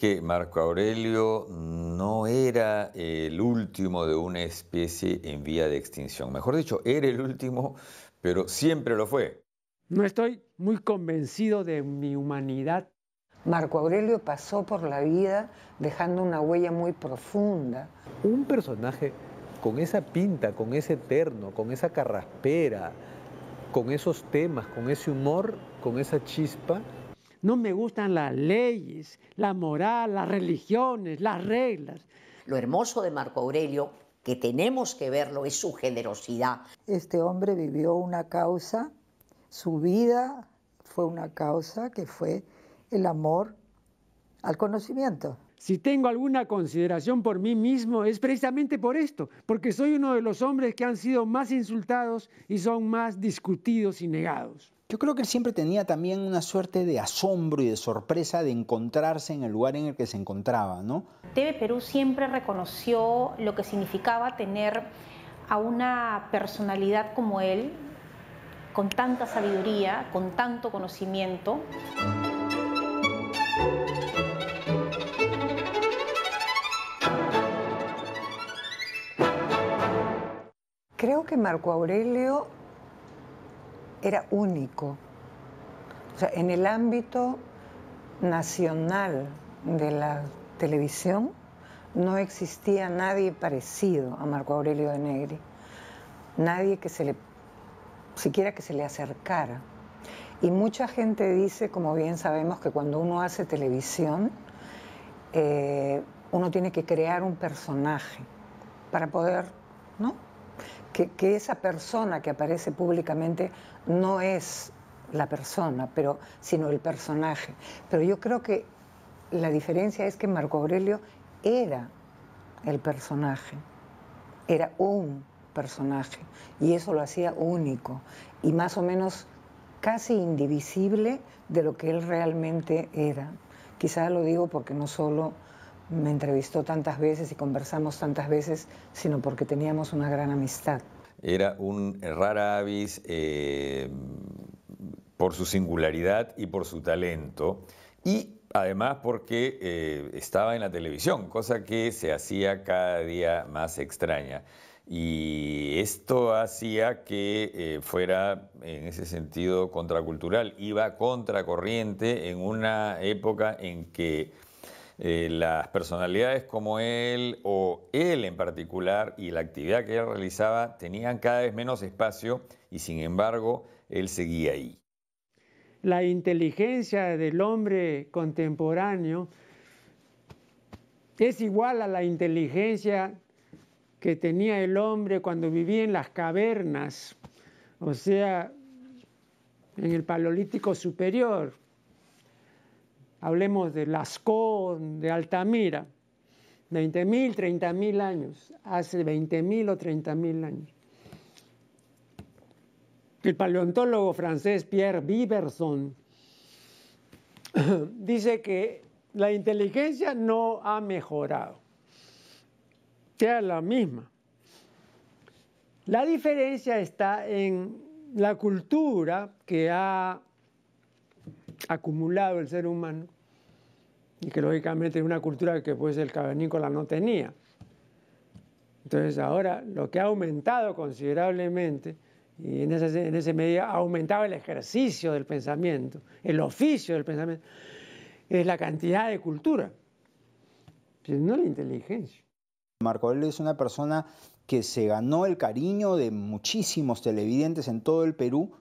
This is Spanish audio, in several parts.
que Marco Aurelio no era el último de una especie en vía de extinción. Mejor dicho, era el último, pero siempre lo fue. No estoy muy convencido de mi humanidad. Marco Aurelio pasó por la vida dejando una huella muy profunda. Un personaje con esa pinta, con ese terno, con esa carraspera, con esos temas, con ese humor, con esa chispa. No me gustan las leyes, la moral, las religiones, las reglas. Lo hermoso de Marco Aurelio, que tenemos que verlo, es su generosidad. Este hombre vivió una causa, su vida fue una causa que fue el amor al conocimiento. Si tengo alguna consideración por mí mismo es precisamente por esto, porque soy uno de los hombres que han sido más insultados y son más discutidos y negados. Yo creo que él siempre tenía también una suerte de asombro y de sorpresa de encontrarse en el lugar en el que se encontraba, ¿no? TV Perú siempre reconoció lo que significaba tener a una personalidad como él, con tanta sabiduría, con tanto conocimiento. Creo que Marco Aurelio era único. O sea, en el ámbito nacional de la televisión no existía nadie parecido a Marco Aurelio de Negri. Nadie que siquiera que se le acercara. Y mucha gente dice, como bien sabemos, que cuando uno hace televisión, uno tiene que crear un personaje para poder, ¿no? Que esa persona que aparece públicamente no es la persona, sino el personaje. Pero yo creo que la diferencia es que Marco Aurelio era el personaje, era un personaje, y eso lo hacía único y más o menos casi indivisible de lo que él realmente era. Quizá lo digo porque no solo me entrevistó tantas veces y conversamos tantas veces, sino porque teníamos una gran amistad. Era un rara avis por su singularidad y por su talento, y además porque estaba en la televisión, cosa que se hacía cada día más extraña. Y esto hacía que fuera, en ese sentido, contracultural. Iba contracorriente en una época en que las personalidades como él, o él en particular, y la actividad que él realizaba, tenían cada vez menos espacio, y sin embargo, él seguía ahí. La inteligencia del hombre contemporáneo es igual a la inteligencia que tenía el hombre cuando vivía en las cavernas, o sea, en el Paleolítico superior. Hablemos de Lascaux, de Altamira, 20.000, 30.000 años, hace 20.000 o 30.000 años. El paleontólogo francés Pierre Viverson dice que la inteligencia no ha mejorado, sea la misma. La diferencia está en la cultura que ha acumulado el ser humano y que lógicamente es una cultura que pues el cavernícola no tenía. Entonces ahora lo que ha aumentado considerablemente, y en ese medida ha aumentado el ejercicio del pensamiento, el oficio del pensamiento, es la cantidad de cultura, no la inteligencia. Marco Aurelio es una persona que se ganó el cariño de muchísimos televidentes en todo el Perú,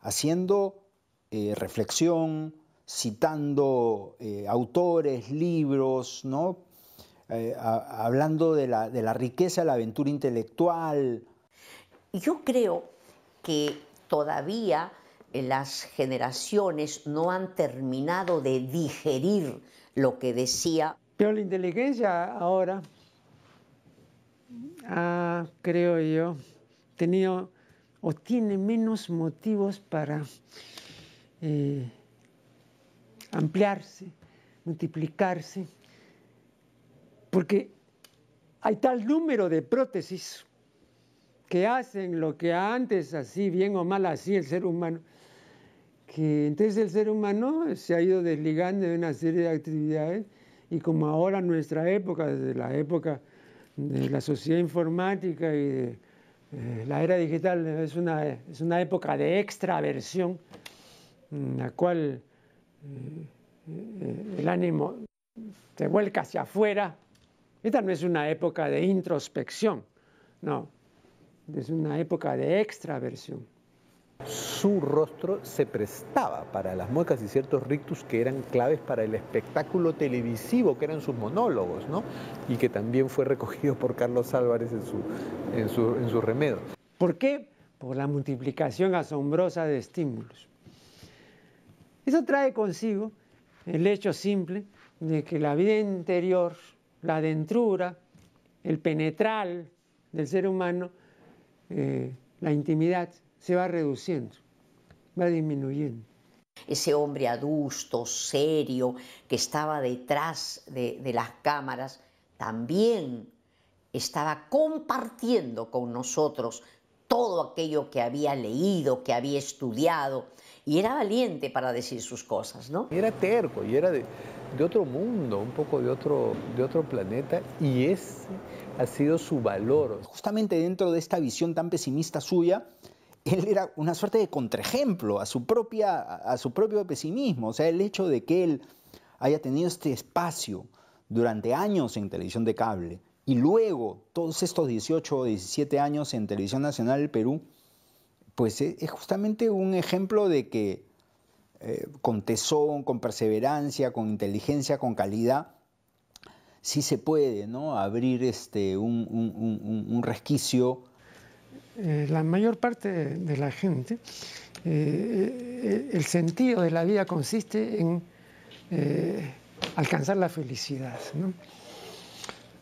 haciendo reflexión, citando autores, libros, ¿no? Hablando de la riqueza de la aventura intelectual. Yo creo que todavía las generaciones no han terminado de digerir lo que decía. Pero la inteligencia ahora creo yo, tenido o tiene menos motivos para ampliarse, multiplicarse, porque hay tal número de prótesis que hacen lo que antes, así bien o mal, hacía el ser humano, que entonces el ser humano se ha ido desligando de una serie de actividades y como ahora nuestra época, desde la época de la sociedad informática y de la era digital, es una época de extraversión, en la cual el ánimo se vuelca hacia afuera. Esta no es una época de introspección, no, es una época de extraversión. Su rostro se prestaba para las muecas y ciertos rictus que eran claves para el espectáculo televisivo, que eran sus monólogos, ¿no? Y que también fue recogido por Carlos Álvarez en su Remedo. ¿Por qué? Por la multiplicación asombrosa de estímulos. Eso trae consigo el hecho simple de que la vida interior, la adentrura, el penetral del ser humano, la intimidad, se va reduciendo, va disminuyendo. Ese hombre adusto, serio, que estaba detrás de las cámaras, también estaba compartiendo con nosotros todo aquello que había leído, que había estudiado, y era valiente para decir sus cosas, ¿no? Era terco y era de otro mundo, un poco de otro planeta, y ese ha sido su valor. Justamente dentro de esta visión tan pesimista suya, él era una suerte de contraejemplo a su propio pesimismo. O sea, el hecho de que él haya tenido este espacio durante años en televisión de cable y luego todos estos 18 o 17 años en Televisión Nacional del Perú, pues es justamente un ejemplo de que con tesón, con perseverancia, con inteligencia, con calidad, sí se puede, ¿no?, abrir un resquicio. La mayor parte de la gente, el sentido de la vida consiste en alcanzar la felicidad, ¿no?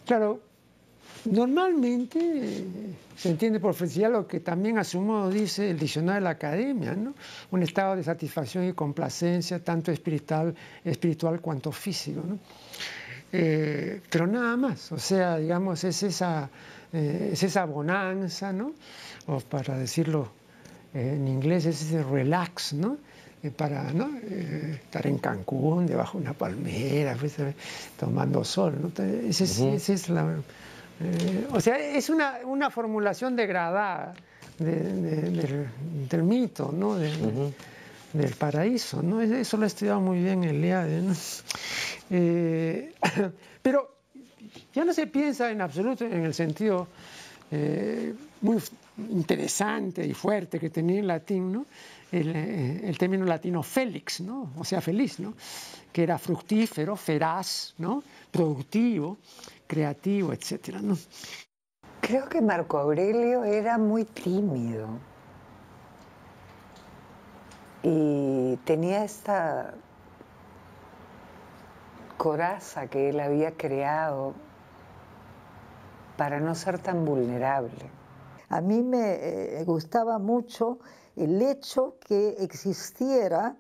Claro, normalmente se entiende por felicidad lo que también a su modo dice el diccionario de la academia, ¿no? Un estado de satisfacción y complacencia, tanto espiritual cuanto físico, ¿no? Pero nada más, o sea, digamos, es esa bonanza, ¿no? O para decirlo en inglés, es ese relax, ¿no? Para, ¿no?, estar en Cancún, debajo de una palmera, pues, tomando sol, ¿no? Esa es la... o sea, es una formulación degradada del mito, ¿no?, del paraíso, ¿no? Eso lo ha estudiado muy bien Eliade, ¿no? Pero ya no se piensa en absoluto en el sentido muy interesante y fuerte que tenía en latín, ¿no?, el término latino felix, ¿no?, o sea, feliz, ¿no?, que era fructífero, feraz, ¿no?, productivo, creativo, etcétera, ¿no? Creo que Marco Aurelio era muy tímido y tenía esta coraza que él había creado para no ser tan vulnerable. A mí me gustaba mucho el hecho que existiera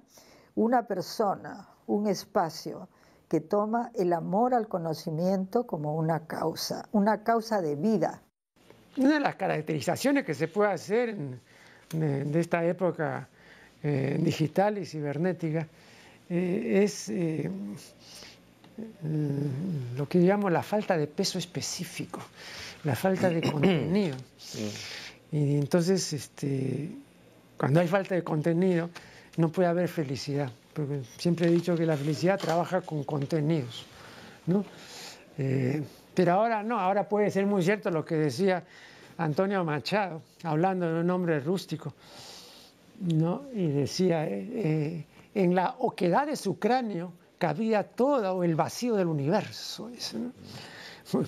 una persona, un espacio que toma el amor al conocimiento como una causa de vida. Una de las caracterizaciones que se puede hacer de esta época digital y cibernética es lo que llamo la falta de peso específico, la falta de contenido. Y entonces, cuando hay falta de contenido, no puede haber felicidad, porque siempre he dicho que la felicidad trabaja con contenidos, ¿no? Pero ahora no, ahora puede ser muy cierto lo que decía Antonio Machado, hablando de un hombre rústico, ¿no? Y decía, en la oquedad de su cráneo cabía todo el vacío del universo. Eso, ¿no?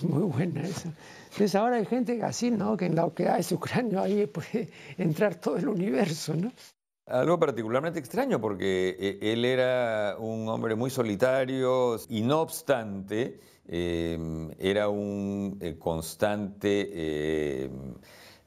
Muy buena esa. Entonces ahora hay gente así, ¿no?, que en la oquedad de su cráneo ahí puede entrar todo el universo, ¿no? Algo particularmente extraño porque él era un hombre muy solitario y no obstante era un constante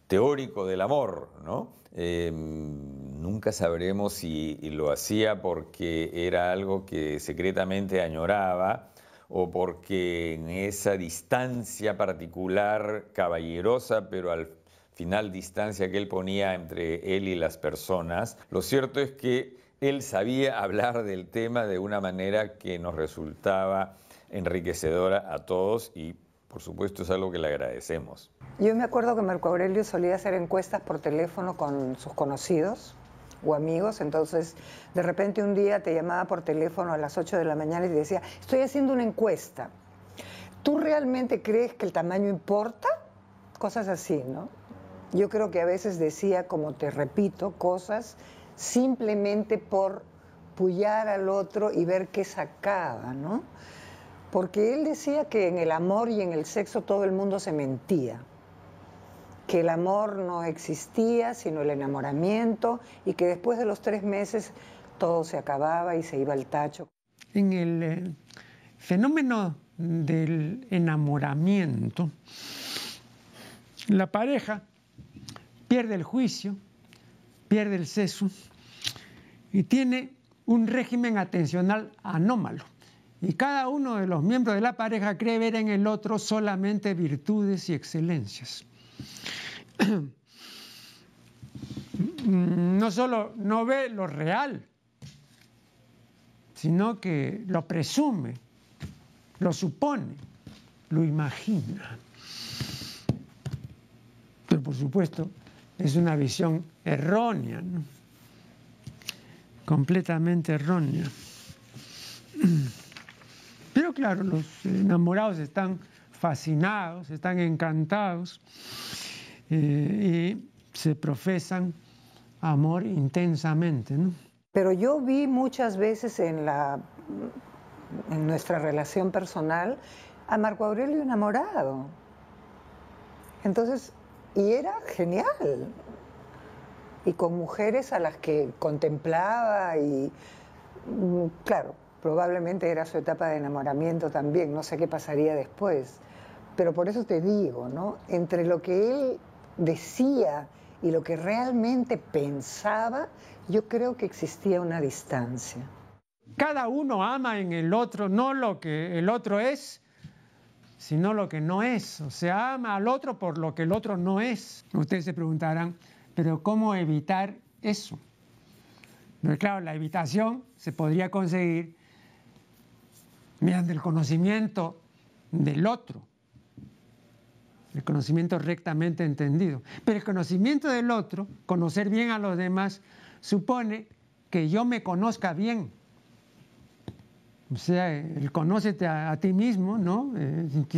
teórico del amor, ¿no? Nunca sabremos si lo hacía porque era algo que secretamente añoraba o porque en esa distancia particular, caballerosa, pero al final distancia que él ponía entre él y las personas, lo cierto es que él sabía hablar del tema de una manera que nos resultaba enriquecedora a todos y, por supuesto, es algo que le agradecemos. Yo me acuerdo que Marco Aurelio solía hacer encuestas por teléfono con sus conocidos o amigos, entonces de repente un día te llamaba por teléfono a las 8 de la mañana y te decía, estoy haciendo una encuesta, ¿tú realmente crees que el tamaño importa? Cosas así, ¿no? Yo creo que a veces decía, como te repito, cosas simplemente por pullar al otro y ver qué sacaba, ¿no? Porque él decía que en el amor y en el sexo todo el mundo se mentía, que el amor no existía, sino el enamoramiento, y que después de los 3 meses todo se acababa y se iba al tacho. En el fenómeno del enamoramiento, la pareja pierde el juicio, pierde el seso y tiene un régimen atencional anómalo. Y cada uno de los miembros de la pareja cree ver en el otro solamente virtudes y excelencias. No solo no ve lo real, sino que lo presume, lo supone, lo imagina. Pero por supuesto es una visión errónea, ¿no? Completamente errónea. Pero claro, los enamorados están fascinados, están encantados y se profesan amor intensamente, ¿no? Pero yo vi muchas veces en nuestra relación personal a Marco Aurelio enamorado. Entonces, y era genial. Y con mujeres a las que contemplaba y, claro, probablemente era su etapa de enamoramiento también, no sé qué pasaría después. Pero por eso te digo, ¿no? Entre lo que él decía y lo que realmente pensaba, yo creo que existía una distancia. Cada uno ama en el otro no lo que el otro es, sino lo que no es. O sea, ama al otro por lo que el otro no es. Ustedes se preguntarán, pero ¿cómo evitar eso? Pero claro, la evitación se podría conseguir mediante el conocimiento del otro, el conocimiento rectamente entendido. Pero el conocimiento del otro, conocer bien a los demás, supone que yo me conozca bien. O sea, el conócete a ti mismo, ¿no?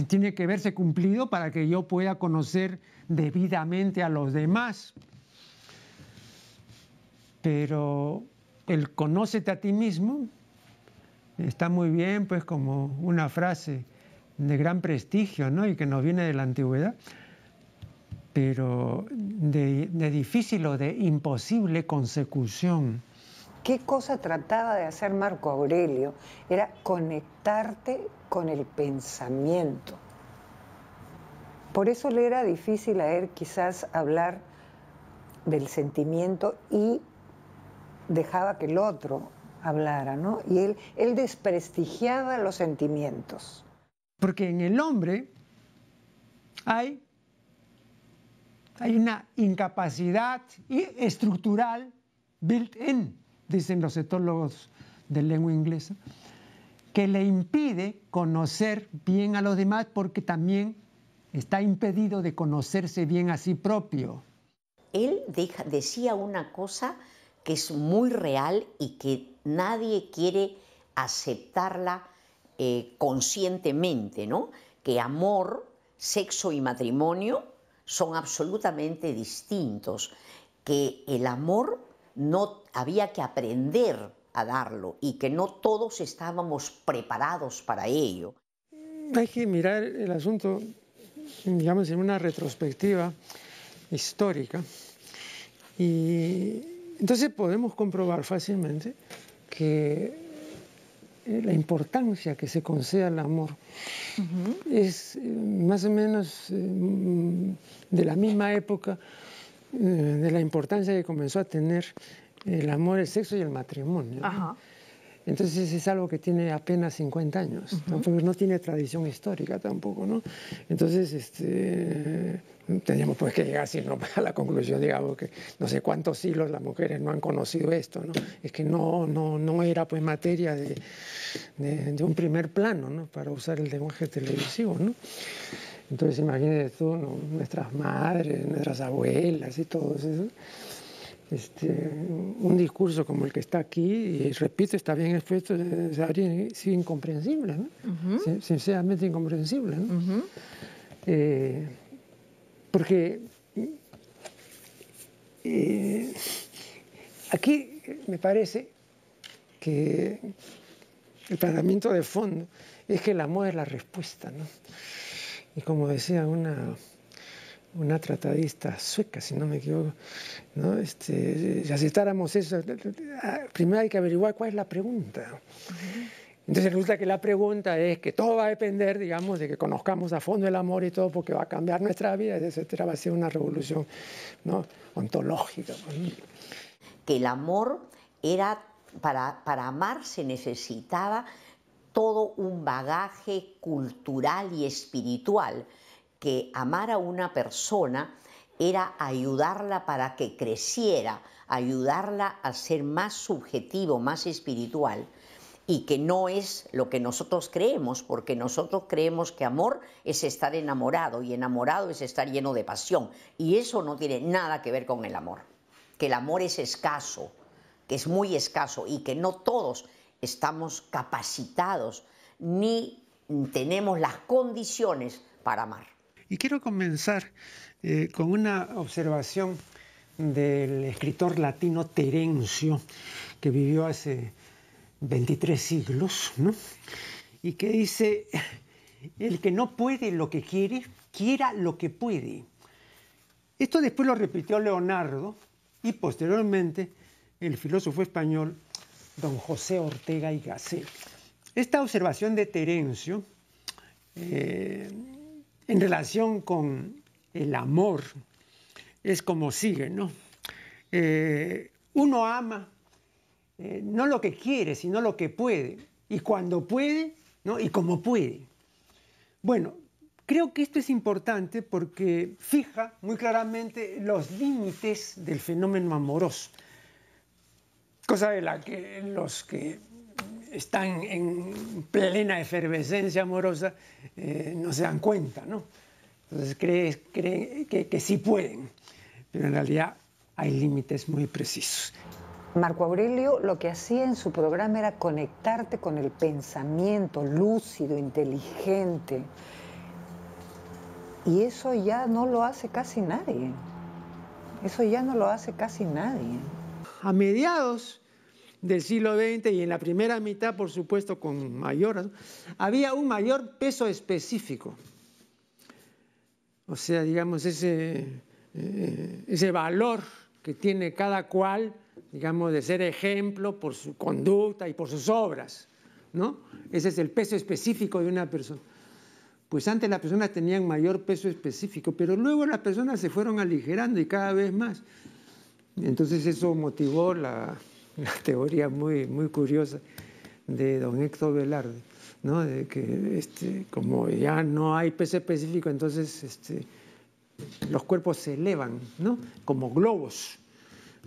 Tiene que verse cumplido para que yo pueda conocer debidamente a los demás. Pero el conócete a ti mismo está muy bien, pues, como una frase de gran prestigio, ¿no? Y que nos viene de la antigüedad, pero de difícil o de imposible consecución. ¿Qué cosa trataba de hacer Marco Aurelio? Era conectarte con el pensamiento. Por eso le era difícil a él quizás hablar del sentimiento y dejaba que el otro hablara, ¿no? Y él desprestigiaba los sentimientos. Porque en el hombre hay una incapacidad estructural built-in, dicen los etólogos de lengua inglesa, que le impide conocer bien a los demás porque también está impedido de conocerse bien a sí propio. Él decía una cosa que es muy real y que nadie quiere aceptarla conscientemente, ¿no? Que amor, sexo y matrimonio son absolutamente distintos, que el amor no había que aprender a darlo y que no todos estábamos preparados para ello. Hay que mirar el asunto, digamos, en una retrospectiva histórica y entonces podemos comprobar fácilmente que la importancia que se concede al amor es más o menos de la misma época de la importancia que comenzó a tener el amor, el sexo y el matrimonio. Ajá. Entonces es algo que tiene apenas 50 años, ¿no? Porque no tiene tradición histórica tampoco, ¿no? Entonces, teníamos pues que llegar así, ¿no? A la conclusión, digamos, que no sé cuántos siglos las mujeres no han conocido esto, ¿no? Es que no era pues materia de un primer plano, ¿no? Para usar el lenguaje televisivo, ¿no? Entonces imagínate tú, ¿no? Nuestras madres, nuestras abuelas y todo eso. Un discurso como el que está aquí, y repito, está bien expuesto, es incomprensible, ¿no? Sinceramente incomprensible, ¿no? Porque aquí me parece que el planteamiento de fondo es que el amor es la respuesta, ¿no? Y como decía una tratadista sueca, si no me equivoco, ¿no? Si aceptáramos eso, primero hay que averiguar cuál es la pregunta. Entonces resulta que la pregunta es que todo va a depender, digamos, de que conozcamos a fondo el amor y todo, porque va a cambiar nuestra vida, etcétera, va a ser una revolución, ¿no? Ontológica. Que el amor era, para amar se necesitaba todo un bagaje cultural y espiritual, que amar a una persona era ayudarla para que creciera, ayudarla a ser más subjetivo, más espiritual, y que no es lo que nosotros creemos, porque nosotros creemos que amor es estar enamorado, y enamorado es estar lleno de pasión, y eso no tiene nada que ver con el amor, que el amor es escaso, que es muy escaso, y que no todos estamos capacitados ni tenemos las condiciones para amar. Y quiero comenzar con una observación del escritor latino Terencio, que vivió hace 23 siglos, ¿no? Y que dice: el que no puede lo que quiere, quiera lo que puede. Esto después lo repitió Leonardo y posteriormente el filósofo español don José Ortega y Gasset. Esta observación de Terencio en relación con el amor es como sigue, ¿no? Uno ama no lo que quiere, sino lo que puede, y cuando puede, ¿no? Y como puede. Bueno, creo que esto es importante porque fija muy claramente los límites del fenómeno amoroso, cosa de la que los que están en plena efervescencia amorosa no se dan cuenta, ¿no? Entonces creen que sí pueden, pero en realidad hay límites muy precisos. Marco Aurelio lo que hacía en su programa era conectarte con el pensamiento lúcido, inteligente, y eso ya no lo hace casi nadie. Eso ya no lo hace casi nadie. A mediados del siglo XX y en la primera mitad, por supuesto, con mayor, había un mayor peso específico. O sea, digamos, ese valor que tiene cada cual, digamos, de ser ejemplo por su conducta y por sus obras, ¿no? Ese es el peso específico de una persona. Pues antes las personas tenían mayor peso específico, pero luego las personas se fueron aligerando y cada vez más. Entonces eso motivó la teoría muy curiosa de don Héctor Velarde, ¿no? De que como ya no hay peso específico, entonces los cuerpos se elevan, ¿no? Como globos,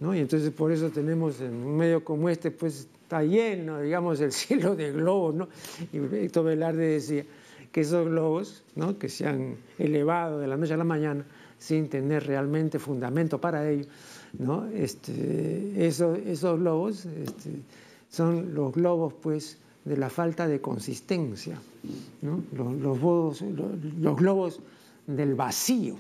¿no? Y entonces por eso tenemos en un medio como este, pues está lleno, digamos, el cielo de globos, ¿no? Y Héctor Velarde decía que esos globos, ¿no? Que se han elevado de la noche a la mañana sin tener realmente fundamento para ello, ¿no? Esos globos son los globos, pues, de la falta de consistencia, ¿no? Los globos del vacío.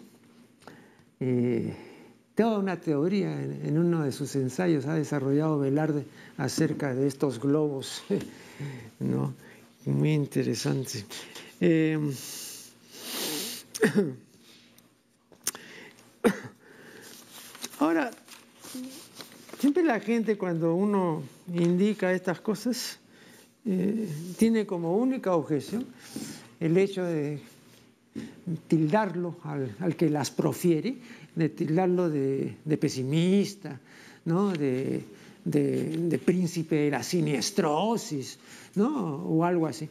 Toda una teoría en uno de sus ensayos ha desarrollado Velarde acerca de estos globos, ¿no? Muy interesante. Ahora, siempre la gente, cuando uno indica estas cosas, tiene como única objeción el hecho de tildarlo al que las profiere, de tildarlo de pesimista, ¿no? De de príncipe de la siniestrosis, ¿no? O algo así.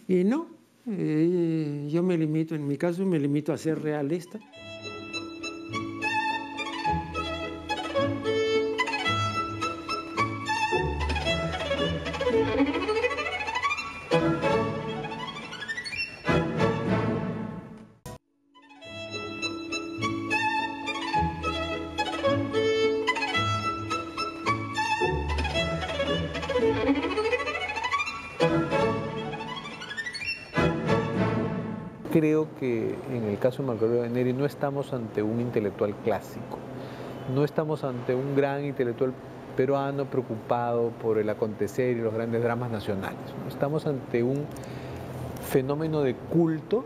Y no, yo me limito, en mi caso me limito a ser realista. Creo que en el caso de Marco Aurelio Neri no estamos ante un intelectual clásico, no estamos ante un gran intelectual peruano preocupado por el acontecer y los grandes dramas nacionales, ¿no? Estamos ante un fenómeno de culto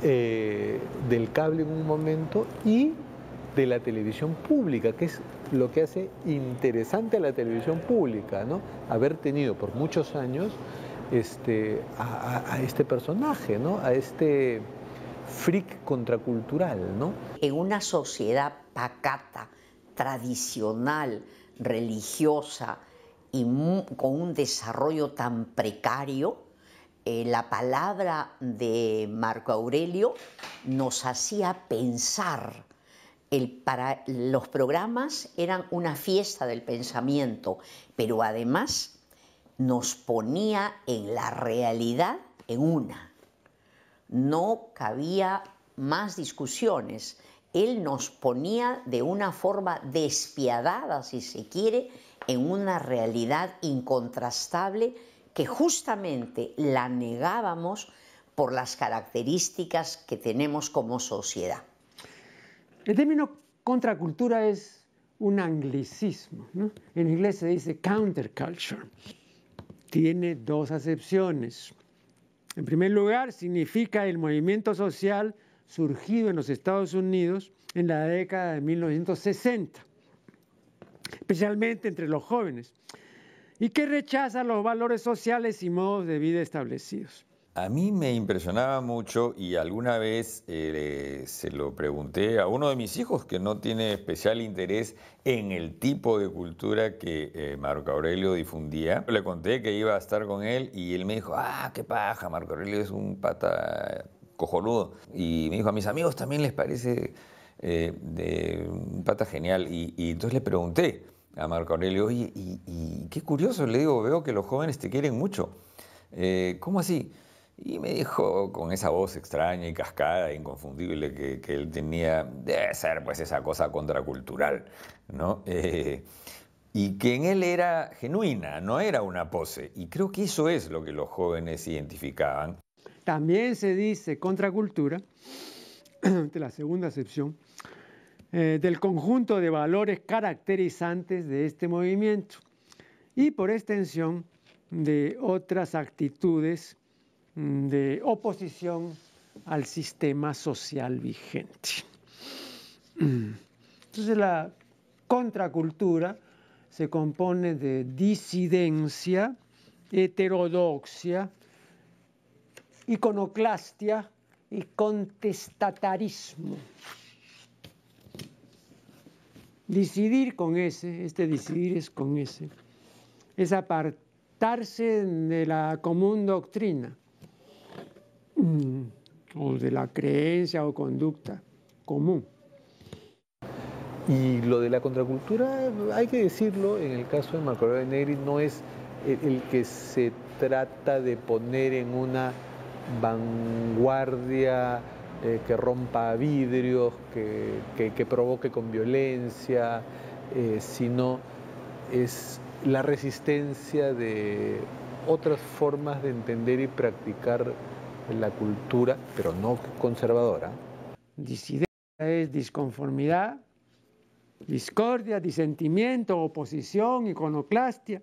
del cable en un momento y de la televisión pública, que es lo que hace interesante a la televisión pública, ¿no? Haber tenido por muchos años a este personaje, ¿no? A este freak contracultural, ¿no? En una sociedad pacata, tradicional, religiosa y con un desarrollo tan precario, la palabra de Marco Aurelio nos hacía pensar. Para los programas eran una fiesta del pensamiento, pero además nos ponía en la realidad en una. No cabía más discusiones. Él nos ponía de una forma despiadada, si se quiere, en una realidad incontrastable que justamente la negábamos por las características que tenemos como sociedad. El término contracultura es un anglicismo, ¿no? En inglés se dice counterculture. Tiene dos acepciones. En primer lugar, significa el movimiento social surgido en los Estados Unidos en la década de 1960, especialmente entre los jóvenes, y que rechaza los valores sociales y modos de vida establecidos. A mí me impresionaba mucho y alguna vez se lo pregunté a uno de mis hijos que no tiene especial interés en el tipo de cultura que Marco Aurelio difundía. Le conté que iba a estar con él y él me dijo, qué paja, Marco Aurelio es un pata cojonudo. Y me dijo, a mis amigos también les parece de un pata genial. Y entonces le pregunté a Marco Aurelio, oye, y qué curioso, le digo, veo que los jóvenes te quieren mucho. ¿Cómo así? Y me dijo con esa voz extraña y cascada, inconfundible que él tenía, debe ser pues esa cosa contracultural, ¿no? Y que en él era genuina, no era una pose. Y creo que eso es lo que los jóvenes identificaban. También se dice contracultura, de la segunda acepción, del conjunto de valores caracterizantes de este movimiento y por extensión de otras actitudes de oposición al sistema social vigente. Entonces la contracultura se compone de disidencia, heterodoxia, iconoclastia y contestatarismo. Decidir con decidir es con es apartarse de la común doctrina o de la creencia o conducta común. Y lo de la contracultura, hay que decirlo, en el caso de Marco Aurelio Negri no es el que se trata de poner en una vanguardia que rompa vidrios, que provoque con violencia, sino es la resistencia de otras formas de entender y practicar la cultura, pero no conservadora. Disidencia es disconformidad, discordia, disentimiento, oposición, iconoclastia,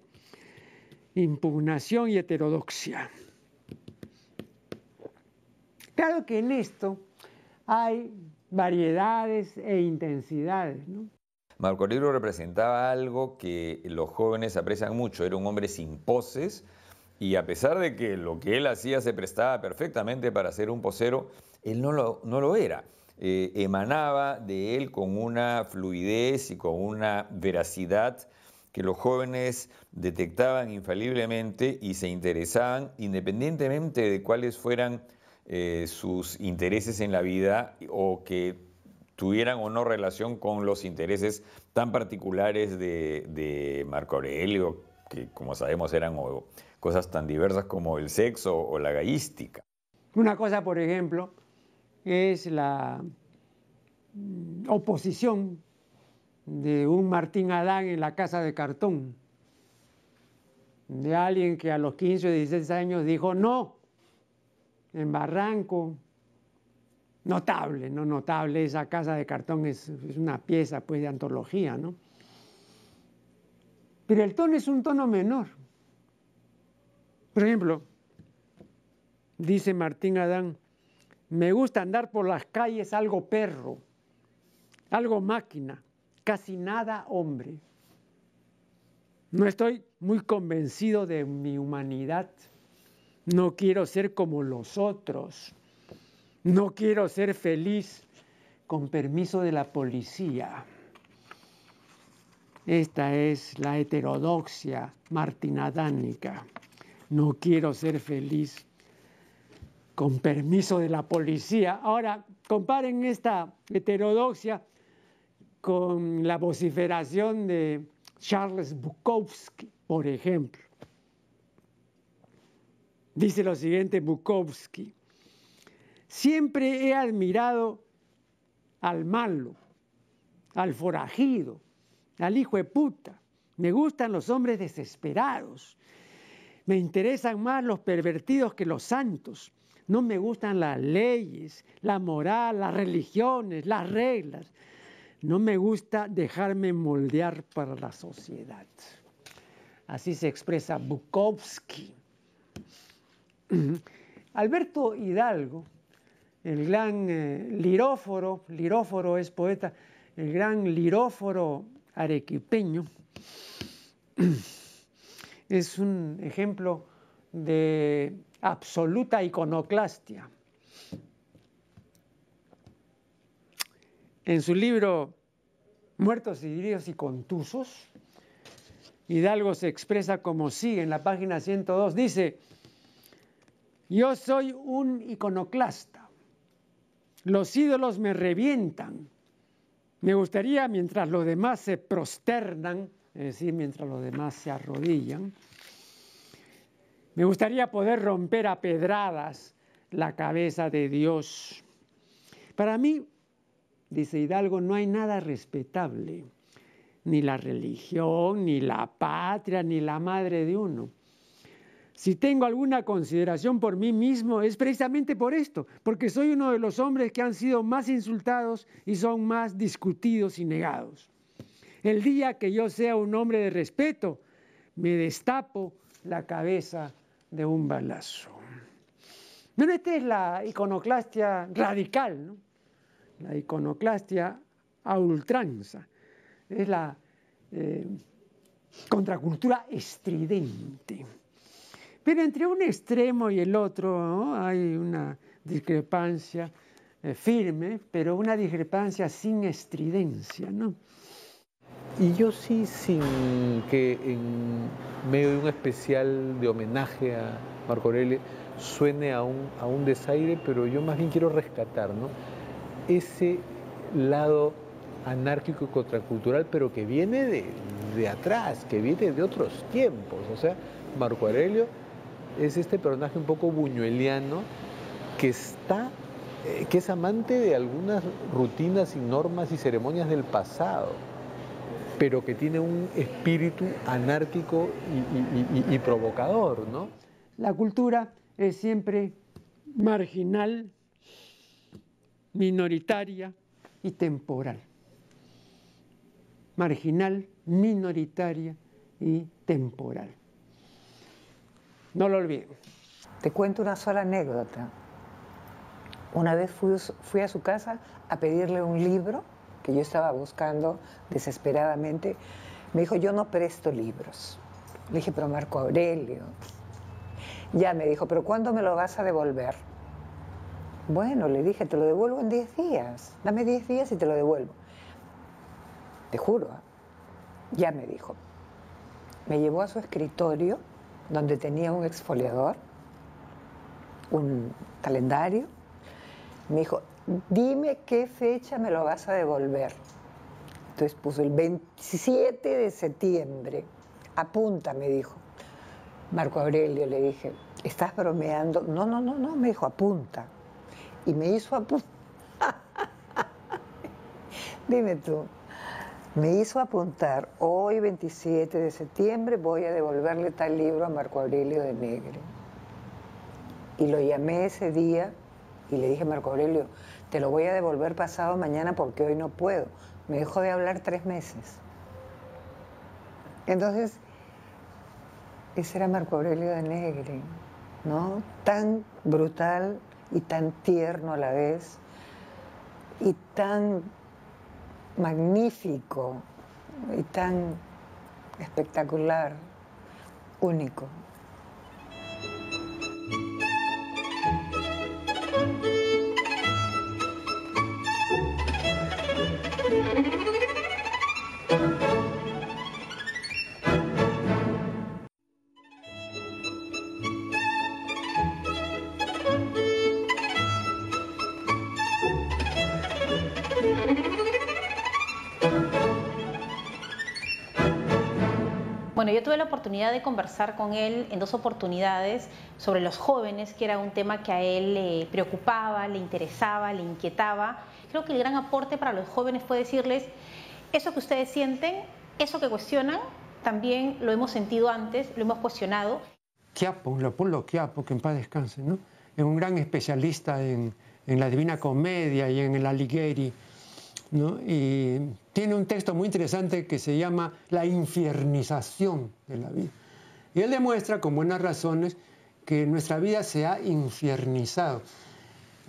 impugnación y heterodoxia. Claro que en esto hay variedades e intensidades, ¿no? Marco Aurelio representaba algo que los jóvenes aprecian mucho, era un hombre sin poses y a pesar de que lo que él hacía se prestaba perfectamente para ser un posero, él no lo era. Emanaba de él con una fluidez y con una veracidad que los jóvenes detectaban infaliblemente y se interesaban independientemente de cuáles fueran sus intereses en la vida o que tuvieran o no relación con los intereses tan particulares de Marco Aurelio, que como sabemos eran cosas tan diversas como el sexo o la gallística. Una cosa, por ejemplo, es la oposición de un Martín Adán en La Casa de Cartón, de alguien que a los 15 o 16 años dijo no, en Barranco, notable, no notable, esa Casa de Cartón es una pieza pues de antología, ¿no? Pero el tono es un tono menor. Por ejemplo, dice Martín Adán, me gusta andar por las calles algo perro, algo máquina, casi nada hombre. No estoy muy convencido de mi humanidad. No quiero ser como los otros. No quiero ser feliz, con permiso de la policía. Esta es la heterodoxia martinadánica. No quiero ser feliz, con permiso de la policía. Ahora, comparen esta heterodoxia con la vociferación de Charles Bukowski, por ejemplo. Dice lo siguiente Bukowski: siempre he admirado al malo, al forajido, al hijo de puta. Me gustan los hombres desesperados. Me interesan más los pervertidos que los santos. No me gustan las leyes, la moral, las religiones, las reglas. No me gusta dejarme moldear para la sociedad. Así se expresa Bukowski. Alberto Hidalgo, el gran liróforo es poeta, el gran liróforo arequipeño, es un ejemplo de absoluta iconoclastia. En su libro Muertos, heridos y contusos, Hidalgo se expresa como sigue en la página 102. Dice: yo soy un iconoclasta. Los ídolos me revientan. Me gustaría, mientras los demás se prosternan, es decir, mientras los demás se arrodillan, me gustaría poder romper a pedradas la cabeza de Dios. Para mí, dice Hidalgo, no hay nada respetable, ni la religión, ni la patria, ni la madre de uno. Si tengo alguna consideración por mí mismo, es precisamente por esto, porque soy uno de los hombres que han sido más insultados y son más discutidos y negados. El día que yo sea un hombre de respeto, me destapo la cabeza de un balazo. Bueno, esta es la iconoclastia radical, ¿no? La iconoclastia a ultranza. Es la contracultura estridente. Pero entre un extremo y el otro, ¿no?, hay una discrepancia firme, pero una discrepancia sin estridencia, ¿no? Y yo sí, sin que en medio de un especial de homenaje a Marco Aurelio suene a un desaire, pero yo más bien quiero rescatar, ¿no?, ese lado anárquico y contracultural, pero que viene de atrás, que viene de otros tiempos. O sea, Marco Aurelio es este personaje un poco buñueliano que es amante de algunas rutinas y normas y ceremonias del pasado, pero que tiene un espíritu anárquico y provocador, ¿no? La cultura es siempre marginal, minoritaria y temporal. Marginal, minoritaria y temporal. No lo olviden. Te cuento una sola anécdota. Una vez fui a su casa a pedirle un libro que yo estaba buscando desesperadamente. Me dijo, yo no presto libros. Le dije, pero Marco Aurelio. Ya me dijo, pero ¿cuándo me lo vas a devolver? Bueno, le dije, te lo devuelvo en 10 días. Dame 10 días y te lo devuelvo. Te juro. Ya me dijo. me llevó a su escritorio, donde tenía un exfoliador, un calendario. Me dijo, dime qué fecha me lo vas a devolver. Entonces puso el 27 de septiembre. Apunta, me dijo. Marco Aurelio, le dije, ¿estás bromeando? No, me dijo, apunta. Y me hizo apuntar. Dime tú. Me hizo apuntar, hoy 27 de septiembre voy a devolverle tal libro a Marco Aurelio de Negri. Y lo llamé ese día y le dije, Marco Aurelio, te lo voy a devolver pasado mañana porque hoy no puedo. Me dejó de hablar 3 meses. Entonces, ese era Marco Aurelio de Negri, ¿no? Tan brutal y tan tierno a la vez, y tan magnífico, y tan espectacular, único. Bueno, yo tuve la oportunidad de conversar con él en 2 oportunidades sobre los jóvenes, que era un tema que a él le preocupaba, le interesaba, le inquietaba. Creo que el gran aporte para los jóvenes fue decirles, eso que ustedes sienten, eso que cuestionan, también lo hemos sentido antes, lo hemos cuestionado. Quiapo, Leopoldo Quiapo, que en paz descanse, ¿no? Es un gran especialista en la Divina Comedia y en el Alighieri, ¿no? Y tiene un texto muy interesante que se llama La infiernización de la vida. Y él demuestra con buenas razones que nuestra vida se ha infiernizado.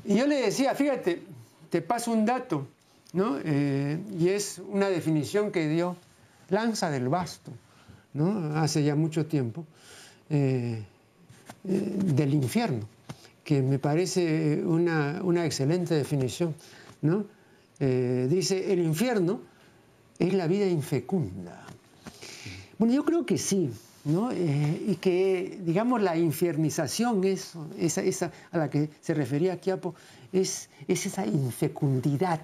Y yo le decía, fíjate, te paso un dato, ¿no? Y es una definición que dio Lanza del Basto, ¿no? Hace ya mucho tiempo, del infierno, que me parece una excelente definición, ¿no? Dice, el infierno es la vida infecunda. Bueno, yo creo que sí, ¿no? Y que, digamos, la infiernización, esa a la que se refería Quiapo, es esa infecundidad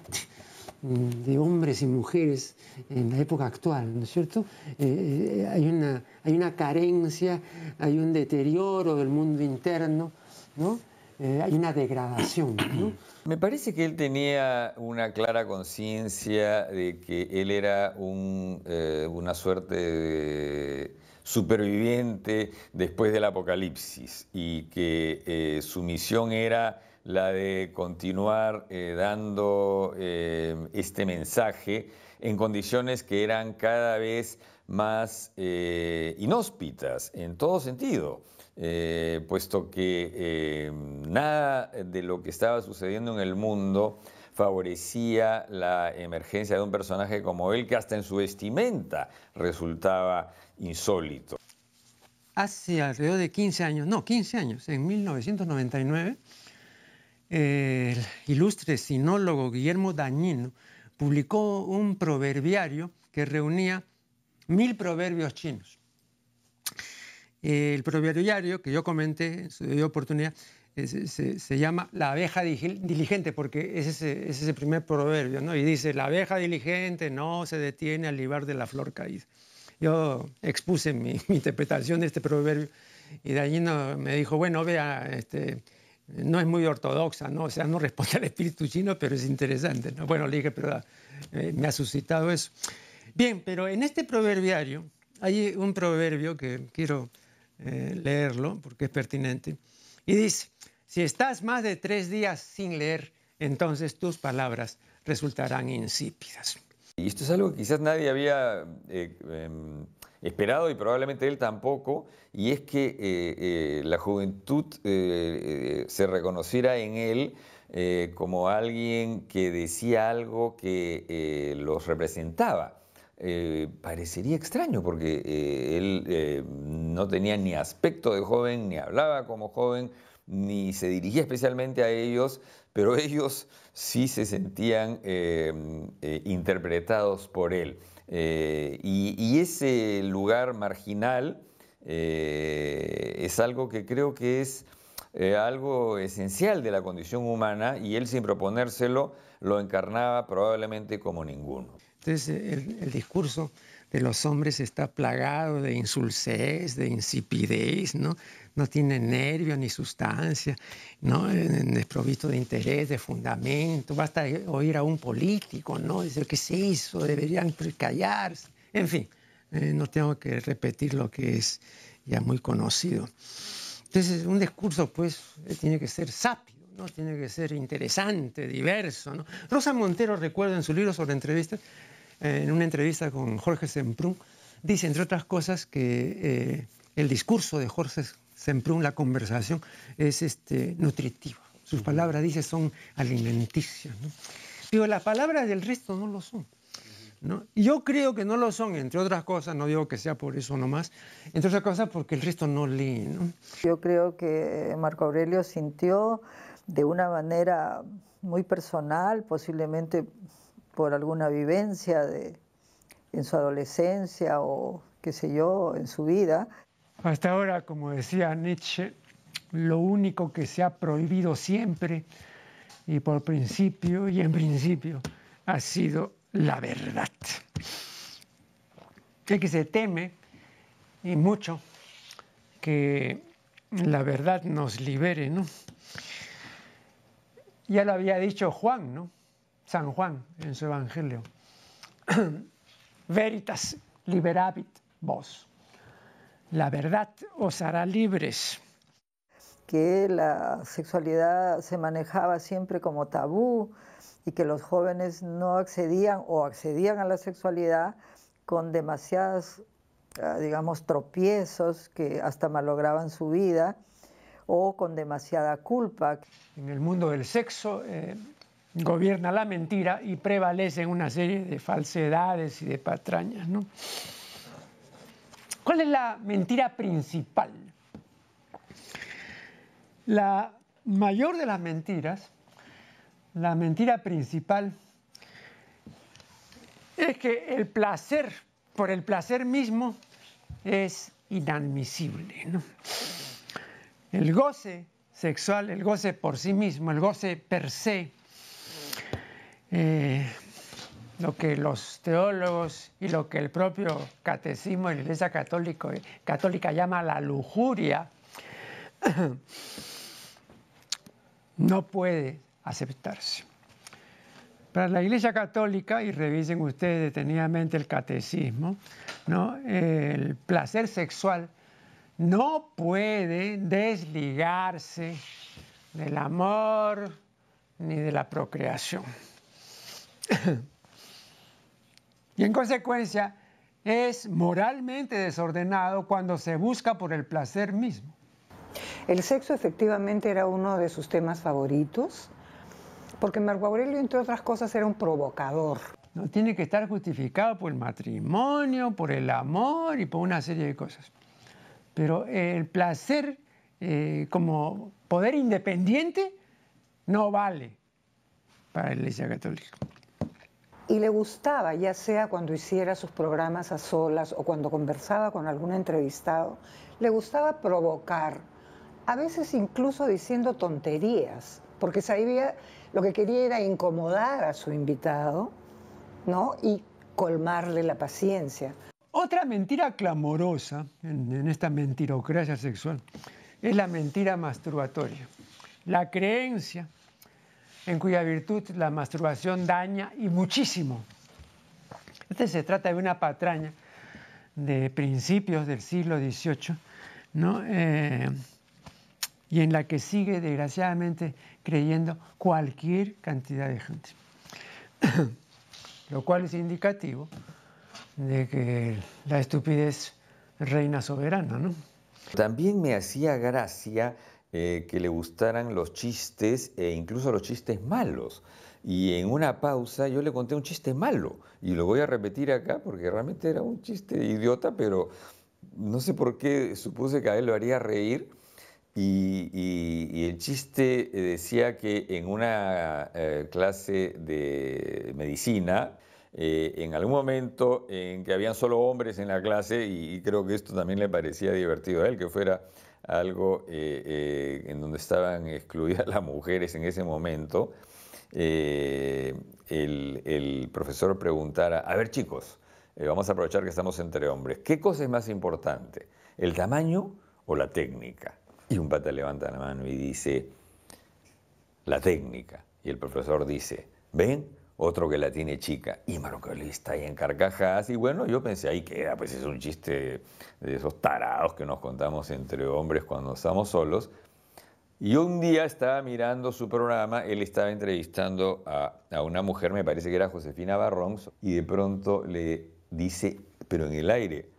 de hombres y mujeres en la época actual, ¿no es cierto? Hay una carencia, hay un deterioro del mundo interno, ¿no? Hay una degradación, ¿no? Me parece que él tenía una clara conciencia de que él era una suerte de superviviente después del apocalipsis y que su misión era la de continuar dando este mensaje en condiciones que eran cada vez más inhóspitas en todo sentido. Puesto que nada de lo que estaba sucediendo en el mundo favorecía la emergencia de un personaje como él, que hasta en su vestimenta resultaba insólito. Hace alrededor de 15 años, en 1999, el ilustre sinólogo Guillermo Dañino publicó un proverbiario que reunía 1000 proverbios chinos. El proverbiario que yo comenté en su debida oportunidad se llama La abeja diligente, porque es ese primer proverbio, ¿no? Y dice, la abeja diligente no se detiene al libar de la flor caída. Yo expuse mi interpretación de este proverbio y Dañino me dijo, bueno, vea, no es muy ortodoxa, ¿no? O sea, no responde al espíritu chino, pero es interesante, ¿no? Bueno, le dije, pero me ha suscitado eso. Bien, pero en este proverbiario hay un proverbio que quiero leerlo porque es pertinente. Y dice, si estás más de 3 días sin leer, entonces tus palabras resultarán insípidas. Y esto es algo que quizás nadie había esperado y probablemente él tampoco, y es que la juventud se reconociera en él como alguien que decía algo que los representaba. Parecería extraño porque él no tenía ni aspecto de joven, ni hablaba como joven, ni se dirigía especialmente a ellos, pero ellos sí se sentían interpretados por él. Y ese lugar marginal es algo que creo que es algo esencial de la condición humana, y él, sin proponérselo, lo encarnaba probablemente como ninguno. Entonces el discurso de los hombres está plagado de insulsez, de insipidez, ¿no? No tiene nervio ni sustancia, ¿no? Desprovisto de interés, de fundamento. Basta oír a un político, ¿no? Decir, ¿qué es eso? Deberían callarse. En fin, no tengo que repetir lo que es ya muy conocido. Entonces, un discurso, pues, tiene que ser sápido, ¿no? Tiene que ser interesante, diverso, ¿no? Rosa Montero, recuerdo en su libro sobre entrevistas, en una entrevista con Jorge Semprún, dice, entre otras cosas, que el discurso de Jorge Semprún, la conversación, es nutritiva. Sus palabras, dice, son alimenticias, ¿no? Pero las palabras del resto no lo son, ¿no? Y yo creo que no lo son, entre otras cosas, no digo que sea por eso nomás, entre otras cosas porque el resto no lee, ¿no? Yo creo que Marco Aurelio sintió de una manera muy personal, posiblemente por alguna vivencia en su adolescencia o qué sé yo, en su vida. Hasta ahora, como decía Nietzsche, lo único que se ha prohibido siempre y por principio y en principio ha sido la verdad. Es que se teme y mucho que la verdad nos libere, ¿no? Ya lo había dicho Juan, ¿no? San Juan en su Evangelio. Veritas liberabit vos. La verdad os hará libres. Que la sexualidad se manejaba siempre como tabú y que los jóvenes no accedían o accedían a la sexualidad con demasiados, digamos, tropiezos que hasta malograban su vida o con demasiada culpa. En el mundo del sexo gobierna la mentira y prevalecen una serie de falsedades y de patrañas, ¿no? ¿Cuál es la mentira principal? La mayor de las mentiras, la mentira principal, es que el placer, por el placer mismo, es inadmisible, ¿no? El goce sexual, el goce por sí mismo, el goce per se, lo que los teólogos y lo que el propio catecismo de la Iglesia Católica llama la lujuria, no puede aceptarse. Para la Iglesia Católica, y revisen ustedes detenidamente el catecismo, ¿no? El placer sexual no puede desligarse del amor ni de la procreación. Y en consecuencia es moralmente desordenado cuando se busca por el placer mismo. El sexo efectivamente era uno de sus temas favoritos, porque Marco Aurelio, entre otras cosas, era un provocador. No tiene que estar justificado por el matrimonio, por el amor y por una serie de cosas. Pero el placer como poder independiente no vale para la Iglesia Católica. Y le gustaba, ya sea cuando hiciera sus programas a solas o cuando conversaba con algún entrevistado, le gustaba provocar, a veces incluso diciendo tonterías, porque sabía lo que quería era incomodar a su invitado, ¿no? Y colmarle la paciencia. Otra mentira clamorosa en esta mentirocracia sexual es la mentira masturbatoria. La creencia en cuya virtud la masturbación daña y muchísimo. Se trata de una patraña de principios del siglo XVIII, ¿no? Y en la que sigue desgraciadamente creyendo cualquier cantidad de gente. Lo cual es indicativo de que la estupidez reina soberana, ¿no? También me hacía gracia que le gustaran los chistes e incluso los chistes malos. Y en una pausa yo le conté un chiste malo y lo voy a repetir acá porque realmente era un chiste idiota, pero no sé por qué supuse que a él lo haría reír. Y el chiste decía que en una clase de medicina en algún momento en que habían solo hombres en la clase, y creo que esto también le parecía divertido a él, que fuera algo en donde estaban excluidas las mujeres en ese momento, el profesor preguntara, a ver chicos, vamos a aprovechar que estamos entre hombres, ¿qué cosa es más importante, el tamaño o la técnica? Y un pata levanta la mano y dice, la técnica. Y el profesor dice, ¿ven? Otro que la tiene chica. Y Marco Aurelio está ahí en carcajadas. Y bueno, yo pensé, ahí queda, pues es un chiste de esos tarados que nos contamos entre hombres cuando estamos solos. Y un día estaba mirando su programa, él estaba entrevistando a una mujer, me parece que era Josefina Barrón, y de pronto le dice, pero en el aire,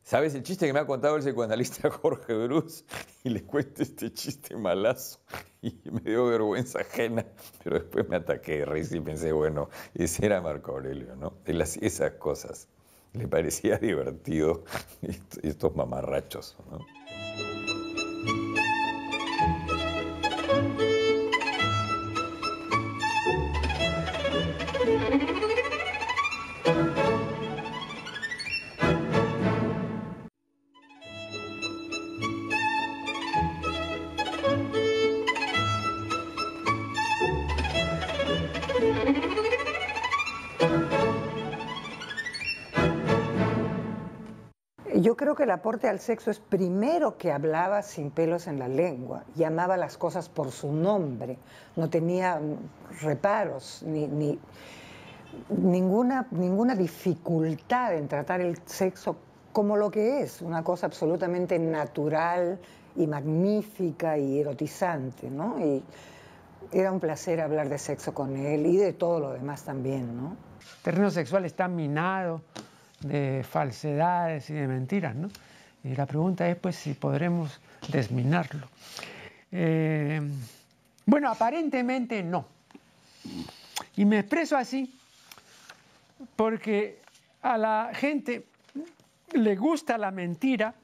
¿sabes el chiste que me ha contado el psicoanalista Jorge Bruce? Y le cuento este chiste malazo y me dio vergüenza ajena, pero después me ataqué de risa y pensé, bueno, ese era Marco Aurelio, ¿no? Él hacía esas cosas, le parecía divertido estos mamarrachos, ¿no? Yo creo que el aporte al sexo es primero que hablaba sin pelos en la lengua, llamaba las cosas por su nombre, no tenía reparos, ninguna dificultad en tratar el sexo como lo que es, una cosa absolutamente natural y magnífica y erotizante, ¿no? Y era un placer hablar de sexo con él y de todo lo demás también, ¿no? El terreno sexual está minado de falsedades y de mentiras, ¿no? Y la pregunta es, pues, si podremos desminarlo. Bueno, aparentemente no. Y me expreso así porque a la gente le gusta la mentira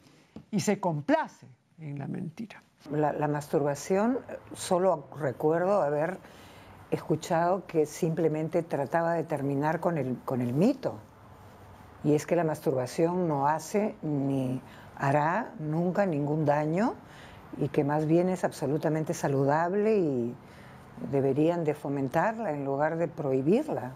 y se complace en la mentira. La masturbación, solo recuerdo haber escuchado que simplemente trataba de terminar con el mito. Y es que la masturbación no hace ni hará nunca ningún daño y que más bien es absolutamente saludable y deberían de fomentarla en lugar de prohibirla.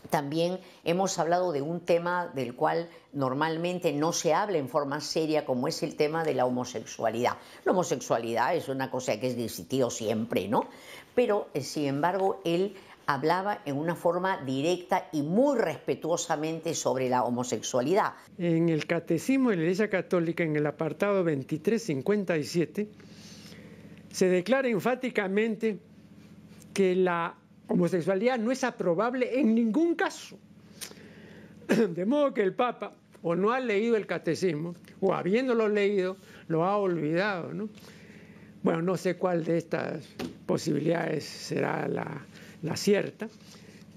También hemos hablado de un tema del cual normalmente no se habla en forma seria, como es el tema de la homosexualidad. La homosexualidad es una cosa que es existido siempre, ¿no? Pero, sin embargo, él hablaba en una forma directa y muy respetuosamente sobre la homosexualidad. En el Catecismo de la Iglesia Católica, en el apartado 2357, se declara enfáticamente que la homosexualidad no es aprobable en ningún caso. De modo que el Papa o no ha leído el Catecismo, o habiéndolo leído, lo ha olvidado, ¿no? Bueno, no sé cuál de estas posibilidades será la cierta,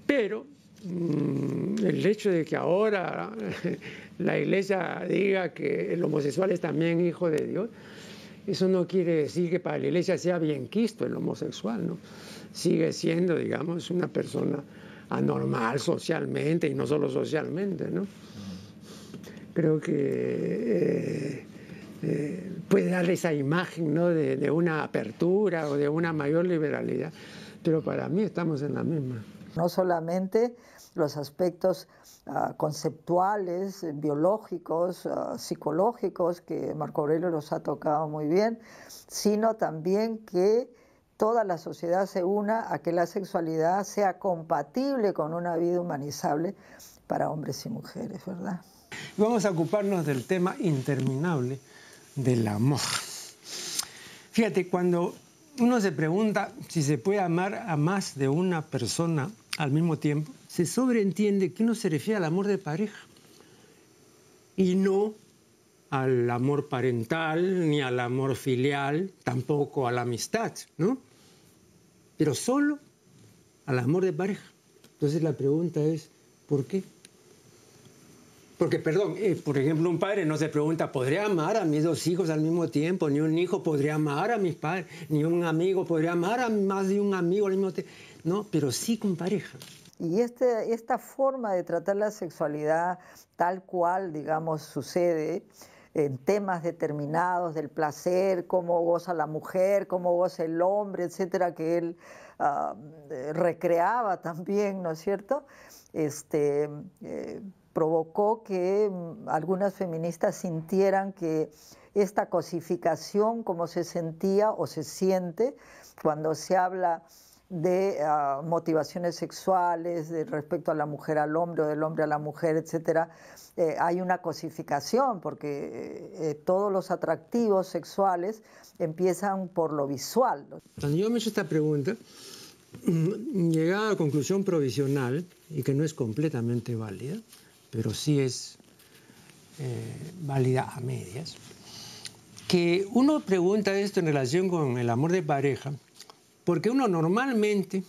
pero el hecho de que ahora la Iglesia diga que el homosexual es también hijo de Dios, eso no quiere decir que para la Iglesia sea bien quisto el homosexual, ¿no? Sigue siendo, digamos, una persona anormal socialmente y no solo socialmente, ¿no? Creo que puede darle esa imagen, ¿no?, de una apertura o de una mayor liberalidad, pero para mí estamos en la misma. No solamente los aspectos conceptuales, biológicos, psicológicos, que Marco Aurelio los ha tocado muy bien, sino también que toda la sociedad se una a que la sexualidad sea compatible con una vida humanizable para hombres y mujeres, ¿verdad? Vamos a ocuparnos del tema interminable del amor. Fíjate, cuando uno se pregunta si se puede amar a más de una persona al mismo tiempo, se sobreentiende que uno se refiere al amor de pareja y no al amor parental, ni al amor filial, tampoco a la amistad, ¿no? Pero solo al amor de pareja. Entonces la pregunta es, ¿por qué? Porque, perdón, por ejemplo, un padre no se pregunta, ¿podría amar a mis dos hijos al mismo tiempo? Ni un hijo podría amar a mis padres, ni un amigo podría amar a más de un amigo al mismo tiempo. No, pero sí con pareja. Y esta forma de tratar la sexualidad tal cual, digamos, sucede en temas determinados del placer, cómo goza la mujer, cómo goza el hombre, etcétera, que él recreaba también, ¿no es cierto? Provocó que algunas feministas sintieran que esta cosificación, como se sentía o se siente cuando se habla de motivaciones sexuales, de respecto a la mujer al hombre o del hombre a la mujer, etcétera, hay una cosificación porque todos los atractivos sexuales empiezan por lo visual. Cuando yo me he hecho esta pregunta, llegaba a la conclusión provisional, y que no es completamente válida, pero sí es válida a medias, que uno pregunta esto en relación con el amor de pareja, porque uno normalmente,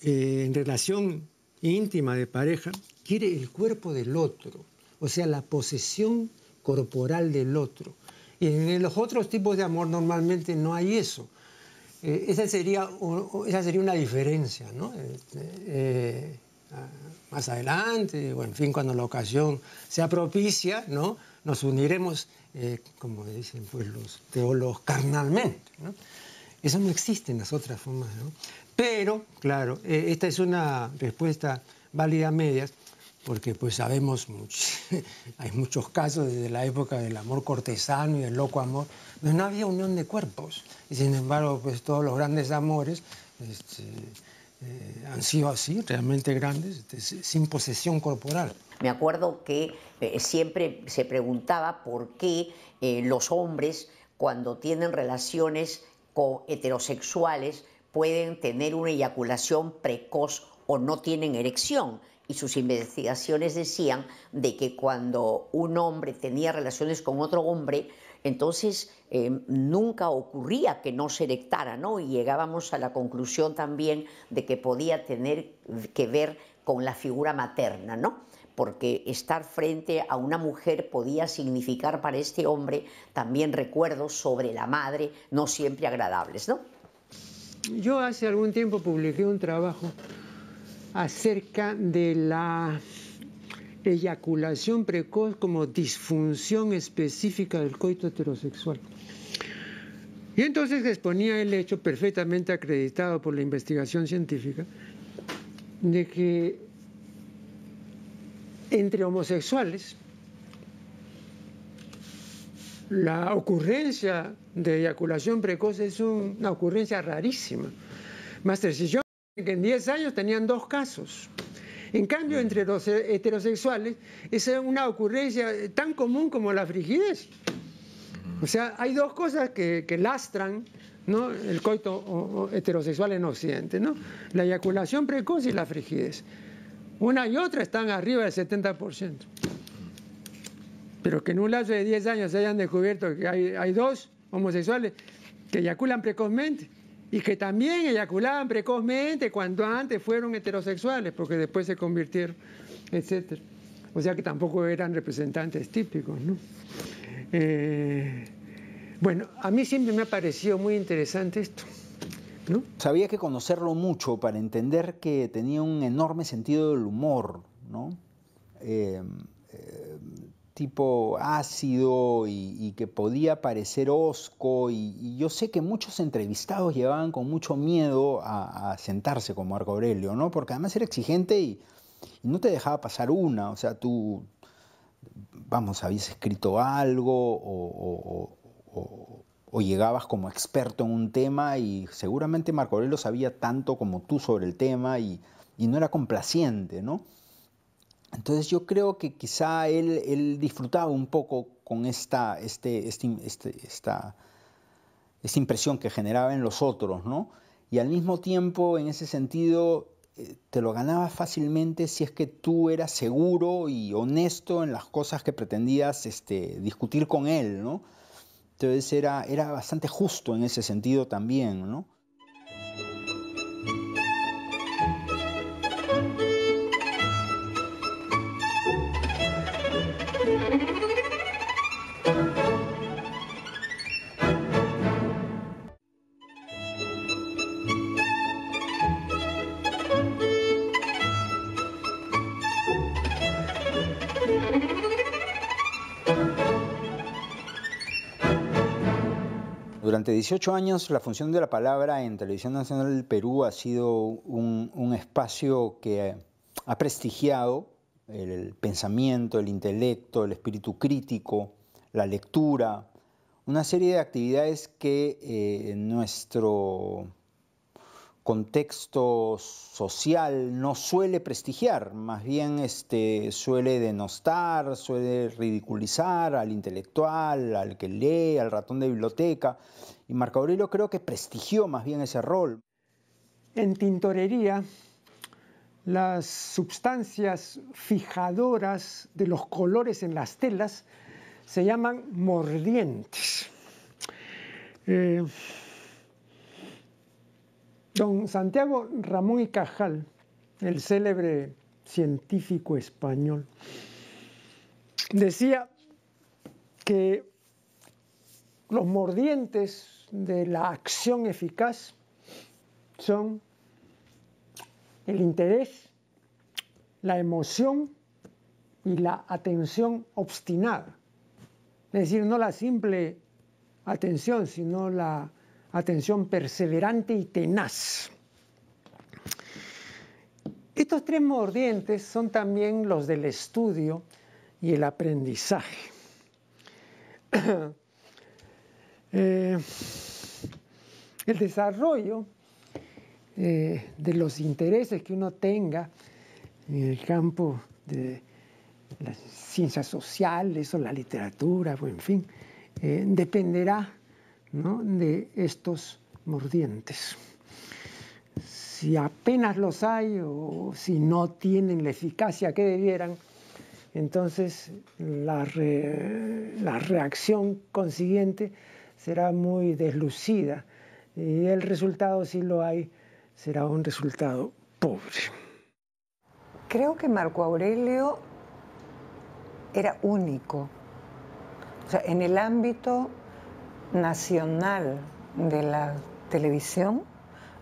en relación íntima de pareja, quiere el cuerpo del otro, o sea, la posesión corporal del otro. Y en los otros tipos de amor normalmente no hay eso. Esa sería una diferencia, ¿no? Más adelante, o en fin, cuando la ocasión sea propicia, ¿no? Nos uniremos, como dicen pues, los teólogos, carnalmente, ¿no? Eso no existe en las otras formas, ¿no? Pero, claro, esta es una respuesta válida a medias, porque pues sabemos, hay muchos casos desde la época del amor cortesano y del loco amor, donde no había unión de cuerpos. Y sin embargo, pues todos los grandes amores han sido así, realmente grandes, sin posesión corporal. Me acuerdo que siempre se preguntaba por qué los hombres, cuando tienen relaciones heterosexuales, pueden tener una eyaculación precoz o no tienen erección. Y sus investigaciones decían de que cuando un hombre tenía relaciones con otro hombre, entonces nunca ocurría que no se erectara, ¿no? Y llegábamos a la conclusión también de que podía tener que ver con la figura materna, ¿no? Porque estar frente a una mujer podía significar para este hombre también recuerdos sobre la madre, no siempre agradables, ¿no? Yo hace algún tiempo publiqué un trabajo acerca de la eyaculación precoz como disfunción específica del coito heterosexual. Y entonces exponía el hecho, perfectamente acreditado por la investigación científica, de que entre homosexuales la ocurrencia de eyaculación precoz es una ocurrencia rarísima. Master, si yo que en 10 años tenían 2 casos. En cambio, entre los heterosexuales es una ocurrencia tan común como la frigidez. O sea, hay 2 cosas que lastran, ¿no?, el coito heterosexual en Occidente, ¿no? La eyaculación precoz y la frigidez. Una y otra están arriba del 70%. Pero que en un lapso de 10 años se hayan descubierto que hay 2 homosexuales que eyaculan precozmente y que también eyaculaban precozmente cuando antes fueron heterosexuales, porque después se convirtieron, etc. O sea que tampoco eran representantes típicos, ¿no? Bueno, a mí siempre me ha parecido muy interesante esto, ¿no? Había que conocerlo mucho para entender que tenía un enorme sentido del humor, ¿no? Tipo ácido y que podía parecer hosco, y yo sé que muchos entrevistados llevaban con mucho miedo a sentarse con Marco Aurelio, ¿no? Porque además era exigente y no te dejaba pasar una, o sea, tú, vamos, habías escrito algo o llegabas como experto en un tema y seguramente Marco Aurelio sabía tanto como tú sobre el tema y no era complaciente, ¿no? Entonces yo creo que quizá él disfrutaba un poco con esta impresión que generaba en los otros, ¿no? Y al mismo tiempo, en ese sentido, te lo ganabas fácilmente si es que tú eras seguro y honesto en las cosas que pretendías discutir con él, ¿no? Entonces era bastante justo en ese sentido también, ¿no? Durante 18 años la función de la palabra en Televisión Nacional del Perú ha sido un espacio que ha prestigiado el pensamiento, el intelecto, el espíritu crítico, la lectura, una serie de actividades que en nuestro contexto social no suele prestigiar, más bien suele denostar, suele ridiculizar al intelectual, al que lee, al ratón de biblioteca. Y Marco Aurelio creo que prestigió más bien ese rol. En tintorería, las sustancias fijadoras de los colores en las telas se llaman mordientes. Don Santiago Ramón y Cajal, el célebre científico español, decía que los mordientes de la acción eficaz son el interés, la emoción y la atención obstinada. Es decir, no la simple atención, sino la atención perseverante y tenaz. Estos tres mordientes son también los del estudio y el aprendizaje. El desarrollo de los intereses que uno tenga en el campo de las ciencias sociales o la literatura, o en fin, dependerá, ¿no?, de estos mordientes. Si apenas los hay o si no tienen la eficacia que debieran, entonces la reacción consiguiente será muy deslucida y el resultado, si lo hay, será un resultado pobre. Creo que Marco Aurelio era único. O sea, en el ámbito nacional de la televisión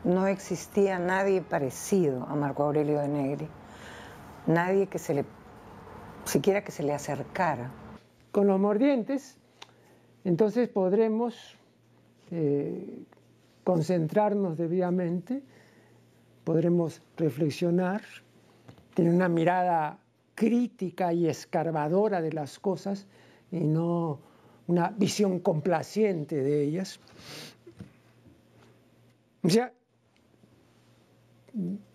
no existía nadie parecido a Marco Aurelio de Negri. Nadie que siquiera que se le acercara. Con los mordientes, entonces podremos concentrarnos debidamente, podremos reflexionar, tener una mirada crítica y escarbadora de las cosas y no una visión complaciente de ellas. O sea,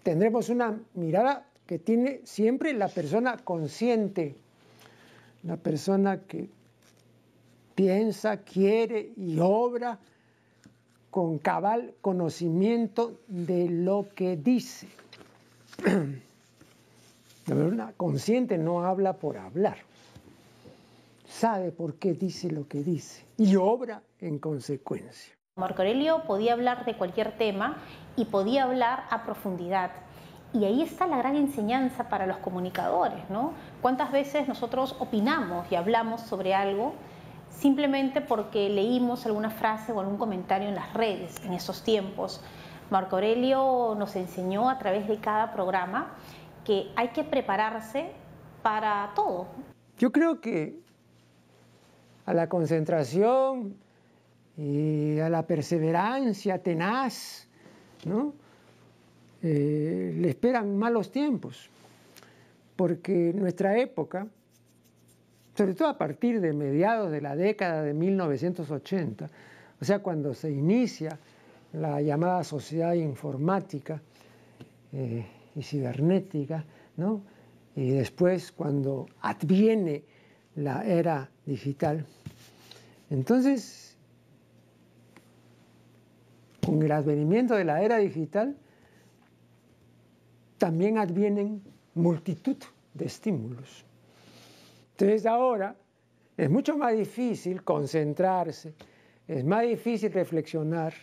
tendremos una mirada que tiene siempre la persona consciente, la persona que piensa, quiere y obra con cabal conocimiento de lo que dice. La persona consciente no habla por hablar, sabe por qué dice lo que dice y obra en consecuencia. Marco Aurelio podía hablar de cualquier tema y podía hablar a profundidad. Y ahí está la gran enseñanza para los comunicadores, ¿no? ¿Cuántas veces nosotros opinamos y hablamos sobre algo simplemente porque leímos alguna frase o algún comentario en las redes en esos tiempos? Marco Aurelio nos enseñó a través de cada programa que hay que prepararse para todo. Yo creo que a la concentración y a la perseverancia tenaz, ¿no?, le esperan malos tiempos, porque nuestra época, sobre todo a partir de mediados de la década de 1980, o sea, cuando se inicia la llamada sociedad informática y cibernética, ¿no?, y después cuando adviene la era digital, entonces, con el advenimiento de la era digital, también advienen multitud de estímulos. Entonces ahora es mucho más difícil concentrarse, es más difícil reflexionar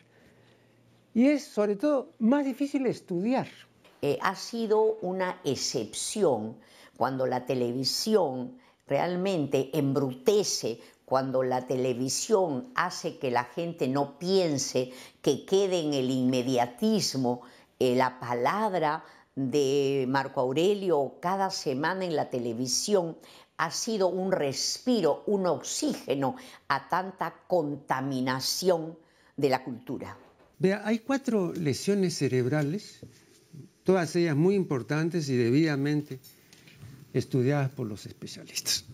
y es sobre todo más difícil estudiar. Ha sido una excepción cuando la televisión realmente embrutece, cuando la televisión hace que la gente no piense, que quede en el inmediatismo. La palabra de Marco Aurelio cada semana en la televisión ha sido un respiro, un oxígeno a tanta contaminación de la cultura. Vea, hay 4 lesiones cerebrales, todas ellas muy importantes y debidamente estudiadas por los especialistas.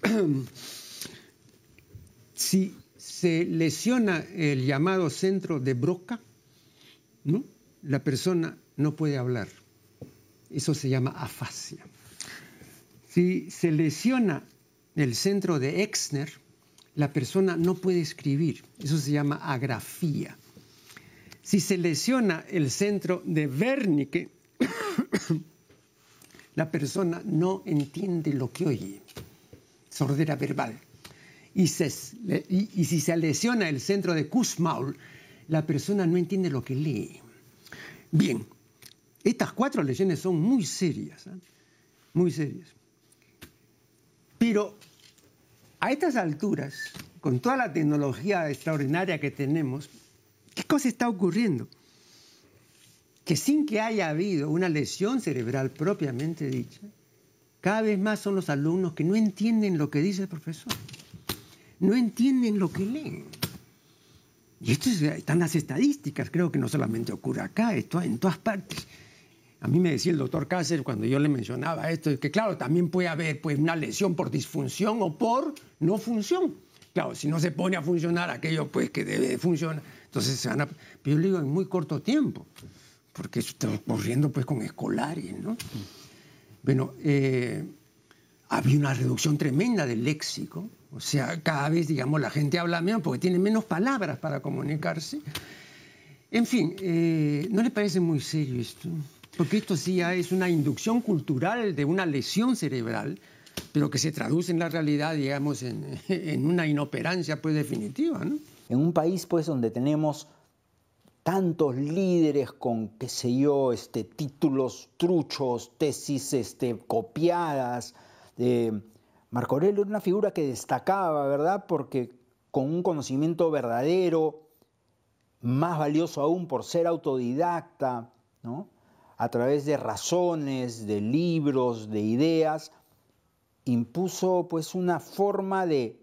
Si se lesiona el llamado centro de Broca, ¿no?, la persona no puede hablar. Eso se llama afasia. Si se lesiona el centro de Exner, la persona no puede escribir. Eso se llama agrafía. Si se lesiona el centro de Wernicke, la persona no entiende lo que oye. Sordera verbal. Y si se lesiona el centro de Kussmaul, la persona no entiende lo que lee. Bien, estas 4 lesiones son muy serias, ¿eh? Muy serias. Pero a estas alturas, con toda la tecnología extraordinaria que tenemos, ¿qué cosa está ocurriendo? Que sin que haya habido una lesión cerebral propiamente dicha, cada vez más son los alumnos que no entienden lo que dice el profesor. No entienden lo que leen. Y esto están las estadísticas, creo que no solamente ocurre acá, esto en todas partes. A mí me decía el doctor Cáceres cuando yo le mencionaba esto, que claro, también puede haber pues, una lesión por disfunción o por no función. Claro, si no se pone a funcionar aquello pues, que debe de funcionar, entonces se van a... Pero yo le digo en muy corto tiempo, porque eso está ocurriendo pues, con escolares, ¿no? Bueno, había una reducción tremenda del léxico. O sea, cada vez, digamos, la gente habla menos porque tiene menos palabras para comunicarse. En fin, ¿no le parece muy serio esto? Porque esto sí ya es una inducción cultural de una lesión cerebral, pero que se traduce en la realidad, digamos, en una inoperancia pues definitiva, ¿no? En un país pues donde tenemos tantos líderes con, qué sé yo, títulos truchos, tesis copiadas, Marco Aurelio era una figura que destacaba, ¿verdad? Porque con un conocimiento verdadero, más valioso aún por ser autodidacta, ¿no?, a través de razones, de libros, de ideas, impuso pues una forma de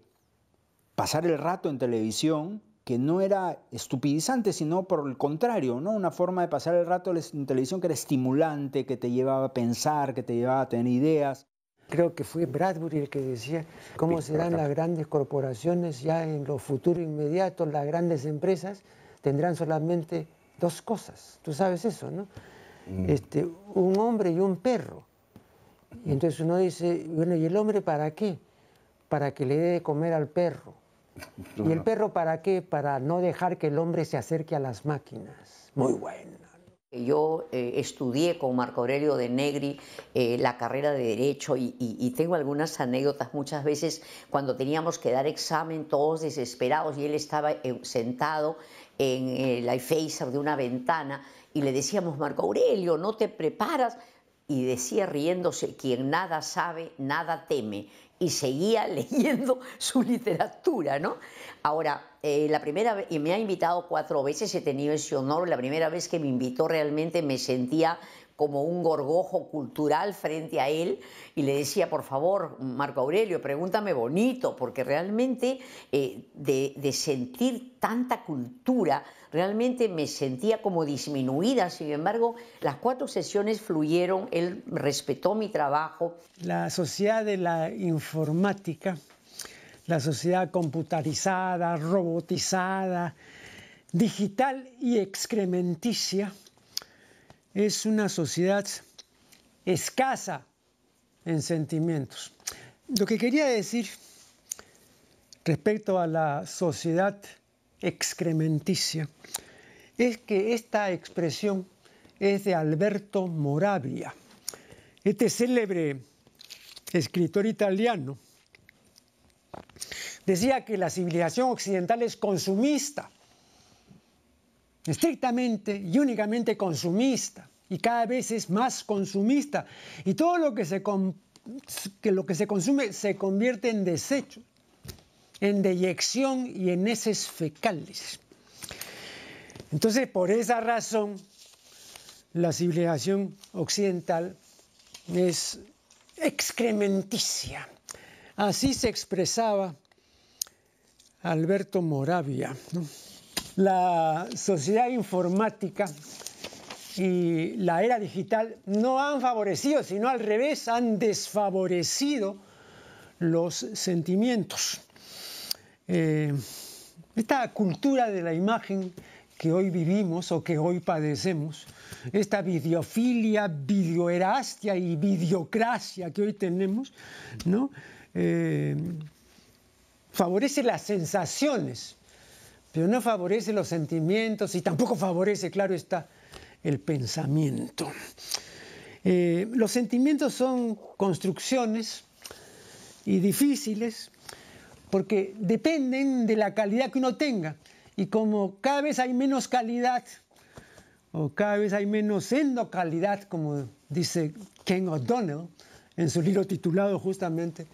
pasar el rato en televisión que no era estupidizante, sino por el contrario, ¿no?, una forma de pasar el rato en televisión que era estimulante, que te llevaba a pensar, que te llevaba a tener ideas. Creo que fue Bradbury el que decía cómo serán las grandes corporaciones ya en lo futuro inmediato, las grandes empresas tendrán solamente 2 cosas. Tú sabes eso, ¿no? Un hombre y un perro. Y entonces uno dice, bueno, ¿y el hombre para qué? Para que le dé de comer al perro. ¿Y el perro para qué? Para no dejar que el hombre se acerque a las máquinas. Muy bueno. Yo estudié con Marco Aurelio de Negri la carrera de Derecho y tengo algunas anécdotas muchas veces cuando teníamos que dar examen todos desesperados y él estaba sentado en el iFacer de una ventana y le decíamos, Marco Aurelio, ¿no te preparas? Y decía riéndose, quien nada sabe, nada teme. Y seguía leyendo su literatura, ¿no? Ahora, la primera vez, y me ha invitado 4 veces, he tenido ese honor, la primera vez que me invitó realmente me sentía como un gorgojo cultural frente a él y le decía, por favor, Marco Aurelio, pregúntame bonito, porque realmente de sentir tanta cultura, realmente me sentía como disminuida. Sin embargo, las 4 sesiones fluyeron, él respetó mi trabajo. La sociedad de la informática, la sociedad computarizada, robotizada, digital y excrementicia, es una sociedad escasa en sentimientos. Lo que quería decir respecto a la sociedad excrementicia es que esta expresión es de Alberto Moravia, este célebre escritor italiano. Decía que la civilización occidental es consumista, estrictamente y únicamente consumista, y cada vez es más consumista, y todo lo que se consume se convierte en desecho, en deyección y en heces fecales. Entonces, por esa razón, la civilización occidental es excrementicia. Así se expresaba Alberto Moravia, ¿no? La sociedad informática y la era digital no han favorecido, sino al revés, han desfavorecido los sentimientos. Esta cultura de la imagen que hoy vivimos o que hoy padecemos, esta videofilia, videoerastia y videocracia que hoy tenemos, ¿no? Favorece las sensaciones, pero no favorece los sentimientos y tampoco favorece, claro está, el pensamiento. Los sentimientos son construcciones y difíciles porque dependen de la calidad que uno tenga. Y como cada vez hay menos calidad, o cada vez hay menos endocalidad, como dice Ken O'Donnell en su libro titulado justamente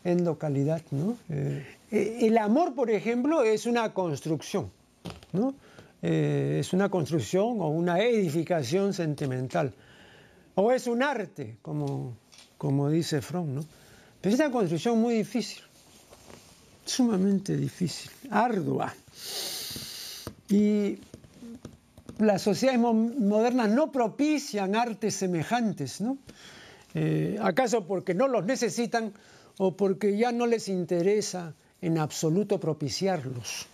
Endocalidad, ¿no? El amor, por ejemplo, es una construcción, ¿no? Es una construcción o una edificación sentimental. O es un arte, como dice Fromm, ¿no? Pero es una construcción muy difícil, sumamente difícil, ardua. Y las sociedades modernas no propician artes semejantes, ¿no? ¿Acaso porque no los necesitan o porque ya no les interesa en absoluto propiciarlos?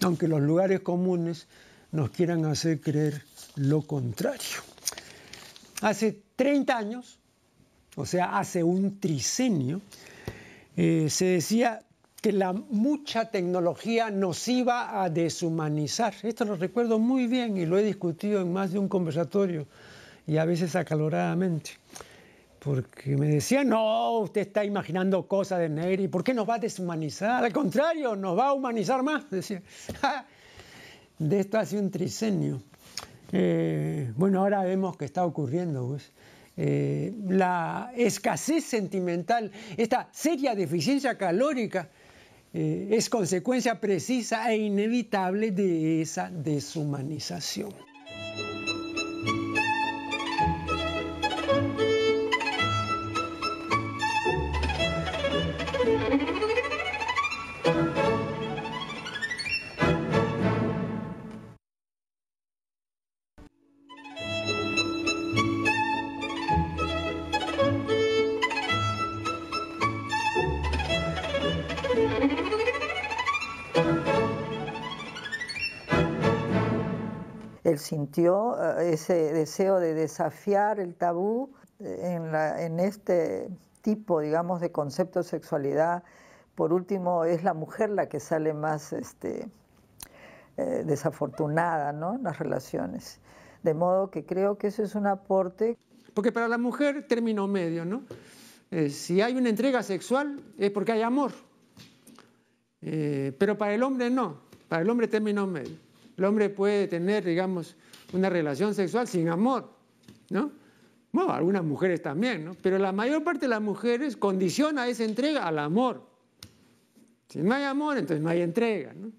Aunque los lugares comunes nos quieran hacer creer lo contrario. Hace 30 años, o sea, hace un tricenio, se decía que la mucha tecnología nos iba a deshumanizar. Esto lo recuerdo muy bien y lo he discutido en más de un conversatorio y a veces acaloradamente. Porque me decían, no, usted está imaginando cosas de Negri, ¿por qué nos va a deshumanizar? Al contrario, nos va a humanizar más, decía. De esto hace un tricenio. Bueno, ahora vemos que está ocurriendo, pues. La escasez sentimental, esta seria deficiencia calórica, es consecuencia precisa e inevitable de esa deshumanización. Él sintió ese deseo de desafiar el tabú en este tipo, digamos, de concepto de sexualidad. Por último, es la mujer la que sale más desafortunada, ¿no?, en las relaciones. De modo que creo que eso es un aporte. Porque para la mujer, término medio, ¿no? Si hay una entrega sexual es porque hay amor. Pero para el hombre no, para el hombre término medio. El hombre puede tener, digamos, una relación sexual sin amor, ¿no? Bueno, algunas mujeres también, ¿no? Pero la mayor parte de las mujeres condiciona esa entrega al amor. Si no hay amor, entonces no hay entrega, ¿no?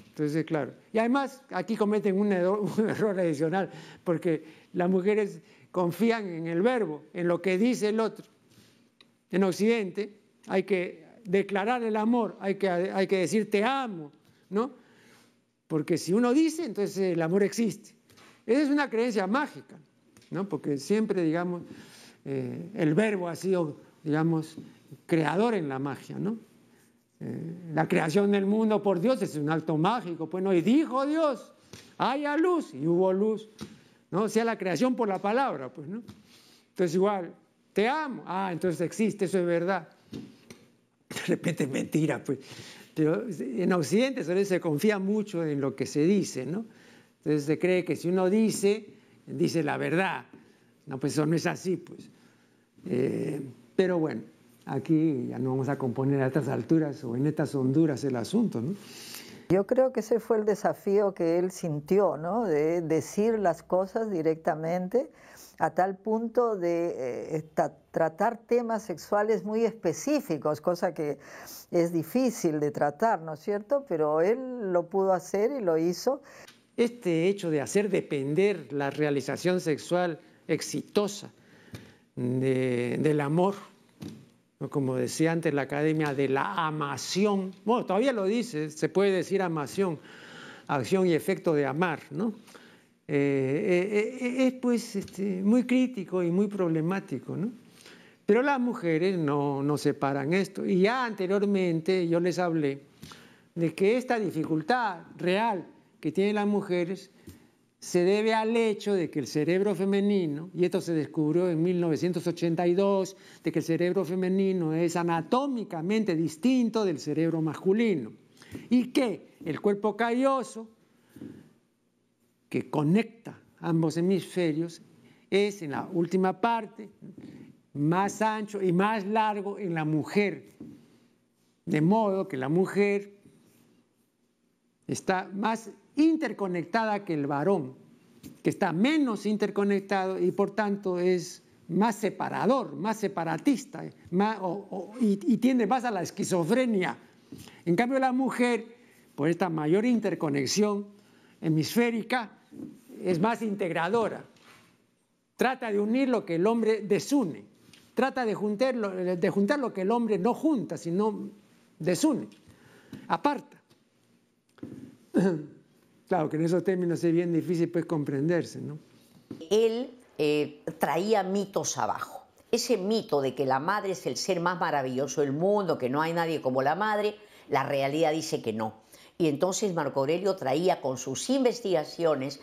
Entonces, claro. Y además, aquí cometen un error adicional, porque las mujeres confían en el verbo, en lo que dice el otro. En Occidente hay que declarar el amor, hay que decir te amo, ¿no? Porque si uno dice, entonces el amor existe. Esa es una creencia mágica, ¿no? Porque siempre, digamos, el verbo ha sido, digamos, creador en la magia, ¿no? La creación del mundo por Dios es un acto mágico, pues no, y dijo Dios, haya luz, y hubo luz, ¿no? O sea, la creación por la palabra, pues, ¿no? Entonces igual, te amo, entonces existe, eso es verdad. De repente es mentira, pues. Pero en Occidente se confía mucho en lo que se dice, ¿no? Entonces se cree que si uno dice la verdad. No, pues eso no es así, pues. Pero bueno, aquí ya no vamos a componer a estas alturas o en estas honduras el asunto, ¿no? Yo creo que ese fue el desafío que él sintió, ¿no? De decir las cosas directamente, a tal punto de tratar temas sexuales muy específicos, cosa que es difícil de tratar, ¿no es cierto? Pero él lo pudo hacer y lo hizo. Este hecho de hacer depender la realización sexual exitosa del amor, ¿no? Como decía antes la Academia de la Amación, bueno, todavía lo dice, se puede decir amación, acción y efecto de amar, ¿no? Es pues muy crítico y muy problemático, ¿no? Pero las mujeres no separan esto. Y ya anteriormente yo les hablé de que esta dificultad real que tienen las mujeres se debe al hecho de que el cerebro femenino, y esto se descubrió en 1982, de que el cerebro femenino es anatómicamente distinto del cerebro masculino, y que el cuerpo calloso, que conecta ambos hemisferios, es en la última parte más ancho y más largo en la mujer, de modo que la mujer está más interconectada que el varón, que está menos interconectado y por tanto es más separador, más separatista y tiende más a la esquizofrenia. En cambio la mujer, por esta mayor interconexión hemisférica, es más integradora. Trata de unir lo que el hombre desune, trata de juntar lo que el hombre no junta, sino desune, aparta. Claro que en esos términos es bien difícil pues comprenderse, ¿no? Él traía mitos abajo. Ese mito de que la madre es el ser más maravilloso del mundo, que no hay nadie como la madre, la realidad dice que no. Y entonces Marco Aurelio traía con sus investigaciones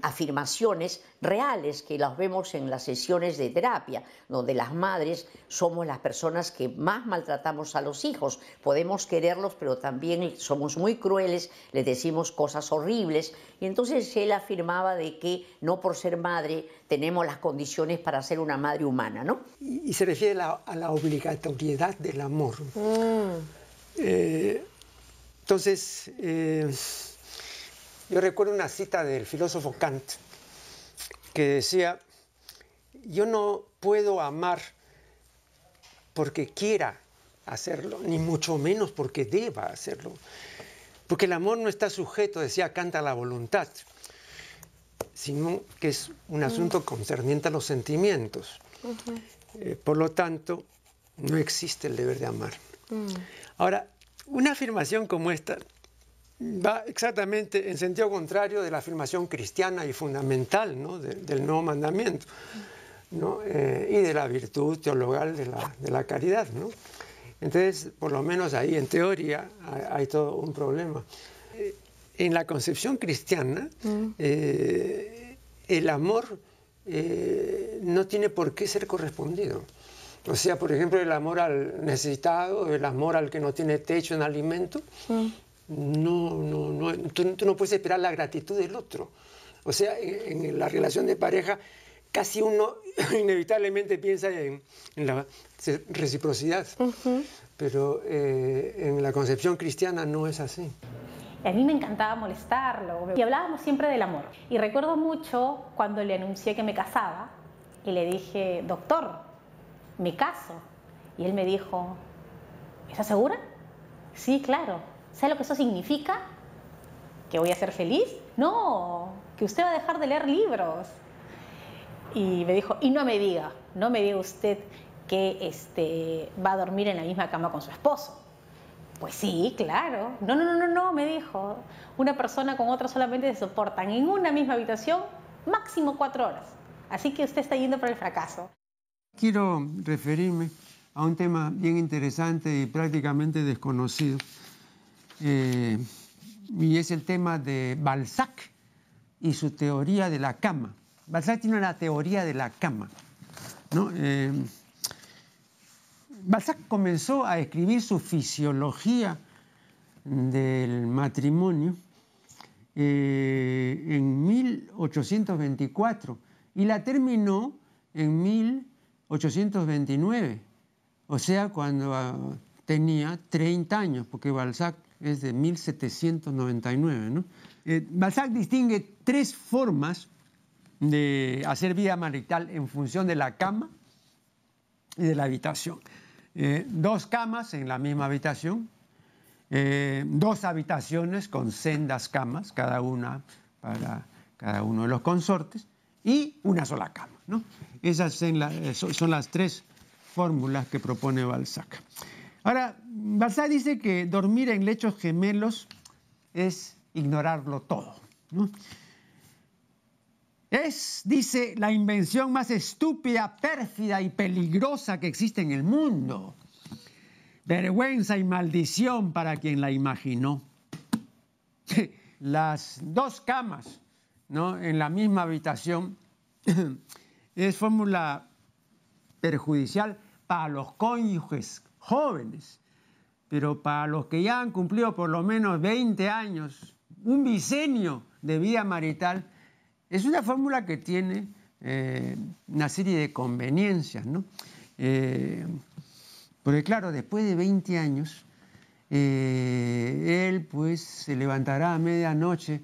afirmaciones reales que las vemos en las sesiones de terapia, donde las madres somos las personas que más maltratamos a los hijos. Podemos quererlos, pero también somos muy crueles, les decimos cosas horribles. Y entonces él afirmaba de que no por ser madre tenemos las condiciones para ser una madre humana, ¿no? Y se refiere a la obligatoriedad del amor. Entonces, yo recuerdo una cita del filósofo Kant que decía: yo no puedo amar porque quiera hacerlo, ni mucho menos porque deba hacerlo. Porque el amor no está sujeto, decía Kant, a la voluntad, sino que es un asunto concerniente a los sentimientos. Por lo tanto, no existe el deber de amar. Ahora, una afirmación como esta va exactamente en sentido contrario de la afirmación cristiana y fundamental, ¿no? del nuevo mandamiento, ¿no? Y de la virtud teologal de la caridad, ¿no? Entonces, por lo menos ahí en teoría hay todo un problema. En la concepción cristiana, el amor no tiene por qué ser correspondido. O sea, por ejemplo, el amor al necesitado, el amor al que no tiene techo en alimento, tú no puedes esperar la gratitud del otro. O sea, en la relación de pareja, casi uno inevitablemente piensa en la reciprocidad. Pero en la concepción cristiana no es así. A mí me encantaba molestarlo y hablábamos siempre del amor. Y recuerdo mucho cuando le anuncié que me casaba y le dije: doctor, me caso. Y él me dijo: ¿estás segura? Sí, claro. ¿Sabe lo que eso significa? ¿Que voy a ser feliz? No, que usted va a dejar de leer libros. Y me dijo: y no me diga usted que va a dormir en la misma cama con su esposo. Pues sí, claro. No, me dijo. Una persona con otra solamente se soportan en una misma habitación máximo 4 horas. Así que usted está yendo por el fracaso. Quiero referirme a un tema bien interesante y prácticamente desconocido. Y es el tema de Balzac y su teoría de la cama. Balzac tiene una teoría de la cama, ¿no? Balzac comenzó a escribir su fisiología del matrimonio en 1824 y la terminó en 1829, o sea, cuando tenía 30 años, porque Balzac es de 1799, ¿no? Balzac distingue 3 formas de hacer vida marital en función de la cama y de la habitación. 2 camas en la misma habitación, 2 habitaciones con sendas camas, cada una para cada uno de los consortes, y una sola cama, ¿no? Esas son las 3 fórmulas que propone Balzac. Ahora, Balzac dice que dormir en lechos gemelos es ignorarlo todo, ¿no? Es, dice, la invención más estúpida, pérfida y peligrosa que existe en el mundo. Vergüenza y maldición para quien la imaginó. Las dos camas, ¿no?, en la misma habitación es fórmula perjudicial para los cónyuges jóvenes, pero para los que ya han cumplido por lo menos 20 años, un bisenio de vida marital, es una fórmula que tiene una serie de conveniencias, ¿no? Porque claro, después de 20 años, él pues se levantará a medianoche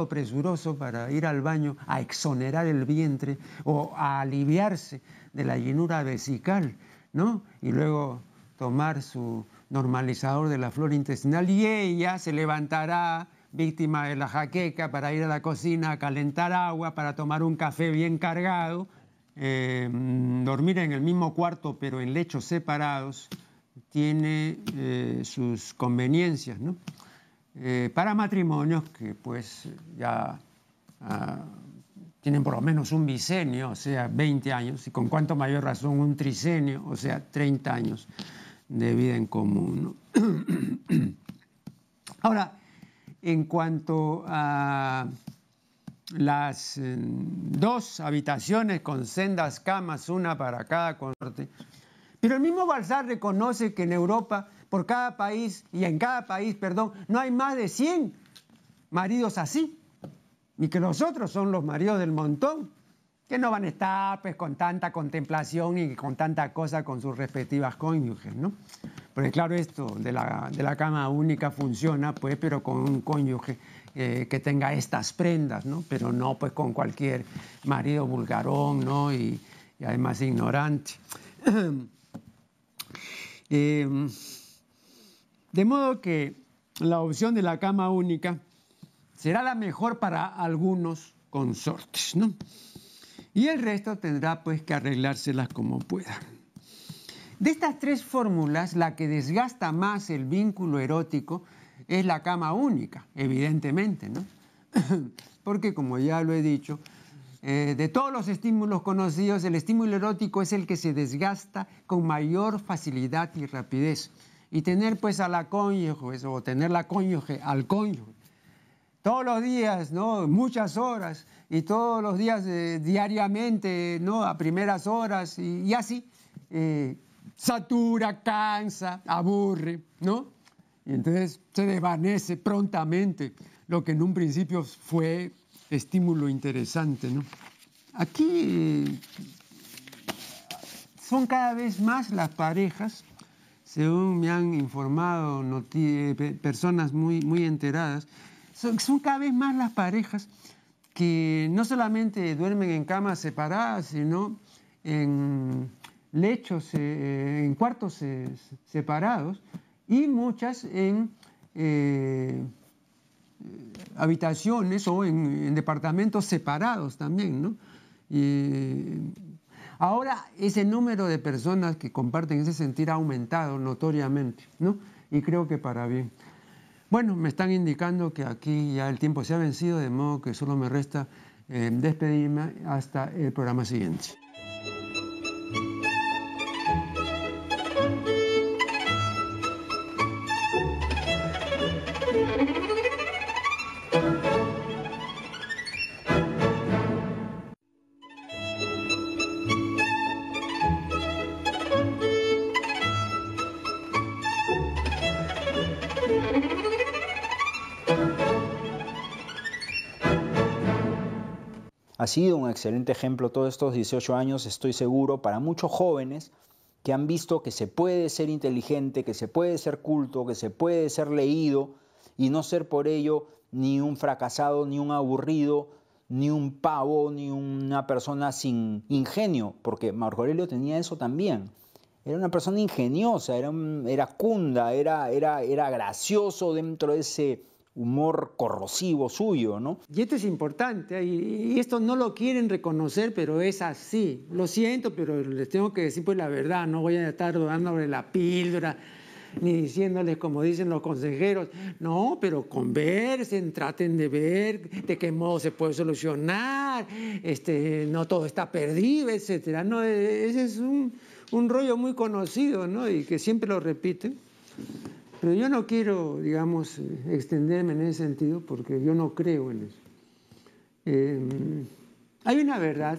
presuroso para ir al baño a exonerar el vientre o a aliviarse de la llenura vesical, ¿no? Y luego tomar su normalizador de la flora intestinal, y ella se levantará víctima de la jaqueca para ir a la cocina a calentar agua, para tomar un café bien cargado, dormir en el mismo cuarto pero en lechos separados tiene sus conveniencias, ¿no? Para matrimonios que pues ya tienen por lo menos un bisenio, o sea, 20 años, y con cuanto mayor razón un trisenio, o sea, 30 años de vida en común, ¿no? Ahora, en cuanto a las dos habitaciones con sendas camas, una para cada consorte, pero el mismo Balzac reconoce que en Europa, por cada país, y en cada país, perdón, no hay más de 100 maridos así, y que los otros son los maridos del montón, que no van a estar pues con tanta contemplación y con tanta cosa con sus respectivas cónyuges, ¿no? Porque claro, esto de la cama única funciona, pues, pero con un cónyuge que tenga estas prendas, ¿no? Pero no pues con cualquier marido vulgarón, ¿no? Y además ignorante. De modo que la opción de la cama única será la mejor para algunos consortes, ¿no? Y el resto tendrá pues que arreglárselas como pueda. De estas tres fórmulas, la que desgasta más el vínculo erótico es la cama única, evidentemente, ¿no? Porque, como ya lo he dicho, de todos los estímulos conocidos, el estímulo erótico es el que se desgasta con mayor facilidad y rapidez. Y tener pues a la cónyuge, o tener la cónyuge al cónyuge, todos los días, ¿no?, muchas horas, y todos los días diariamente, ¿no?, a primeras horas, y así, satura, cansa, aburre, ¿no? Y entonces se desvanece prontamente lo que en un principio fue estímulo interesante, ¿no? Aquí son cada vez más las parejas, según me han informado personas muy enteradas, son cada vez más las parejas que no solamente duermen en camas separadas, sino en lechos, en cuartos separados, y muchas en habitaciones o en departamentos separados también, ¿no? Ahora ese número de personas que comparten ese sentir ha aumentado notoriamente, ¿no? Y creo que para bien. Bueno, me están indicando que aquí ya el tiempo se ha vencido, de modo que solo me resta despedirme hasta el programa siguiente. Ha sido un excelente ejemplo todos estos 18 años, estoy seguro, para muchos jóvenes que han visto que se puede ser inteligente, que se puede ser culto, que se puede ser leído y no ser por ello ni un fracasado, ni un aburrido, ni un pavo, ni una persona sin ingenio, porque Marco Aurelio tenía eso también. Era una persona ingeniosa, era cunda, era gracioso dentro de ese humor corrosivo suyo, ¿no? Y esto es importante, y esto no lo quieren reconocer, pero es así. Lo siento, pero les tengo que decir pues la verdad, no voy a estar dándole la píldora, ni diciéndoles como dicen los consejeros, no, pero conversen, traten de ver de qué modo se puede solucionar, no todo está perdido, etcétera. No, ese es un rollo muy conocido, ¿no? Y que siempre lo repiten. Pero yo no quiero, digamos, extenderme en ese sentido porque yo no creo en eso. Hay una verdad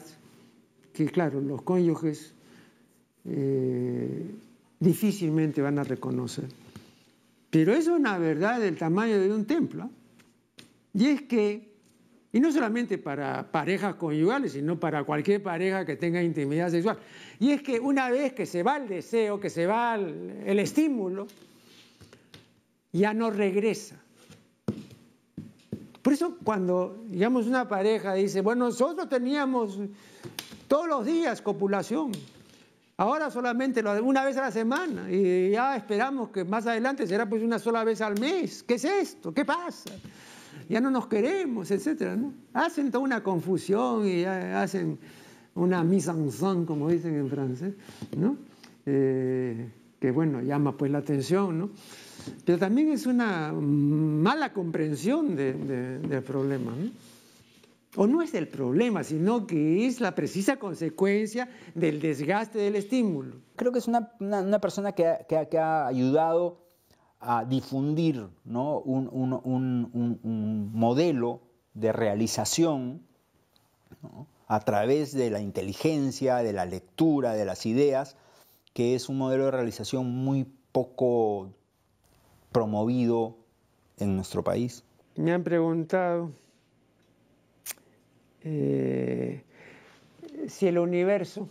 que, claro, los cónyuges difícilmente van a reconocer. Pero es una verdad del tamaño de un templo. Y es que, y no solamente para parejas conyugales, sino para cualquier pareja que tenga intimidad sexual, y es que una vez que se va el deseo, que se va el estímulo, ya no regresa. Por eso cuando, digamos, una pareja dice, bueno, nosotros teníamos todos los días copulación, ahora solamente una vez a la semana, y ya esperamos que más adelante será pues una sola vez al mes. ¿Qué es esto? ¿Qué pasa? Ya no nos queremos, etcétera, ¿no? Hacen toda una confusión y hacen una mise en scène, como dicen en francés, ¿no? Que bueno, llama pues la atención, ¿no? Pero también es una mala comprensión del problema, ¿no? O no es el problema, sino que es la precisa consecuencia del desgaste del estímulo. Creo que es una persona que ha ayudado a difundir, ¿no? un modelo de realización, ¿no? A través de la inteligencia, de la lectura, de las ideas, que es un modelo de realización muy poco promovido en nuestro país. Me han preguntado si el universo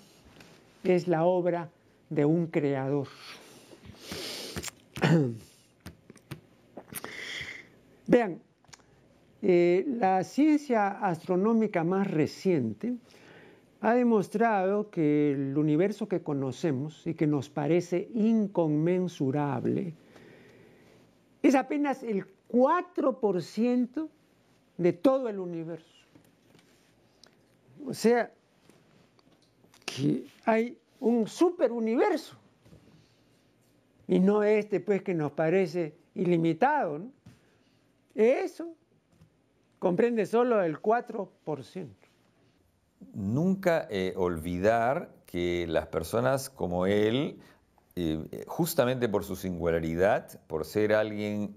es la obra de un creador. Vean, la ciencia astronómica más reciente ha demostrado que el universo que conocemos y que nos parece inconmensurable es apenas el 4% de todo el universo. O sea, que hay un superuniverso y no pues que nos parece ilimitado, ¿no? Eso comprende solo el 4%. Nunca olvidar que las personas como él, justamente por su singularidad, por ser alguien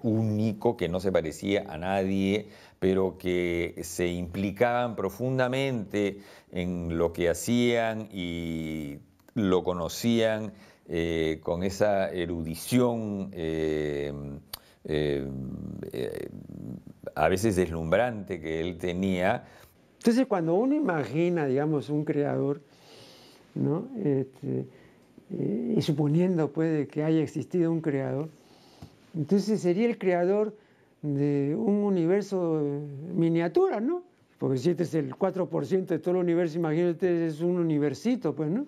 único, que no se parecía a nadie, pero que se implicaban profundamente en lo que hacían y lo conocían con esa erudición a veces deslumbrante que él tenía. Entonces, cuando uno imagina, digamos, un creador, ¿no? Y suponiendo pues que haya existido un creador, entonces sería el creador de un universo miniatura, ¿no? Porque si este es el 4% de todo el universo, imagínate, es un universito, pues, ¿no?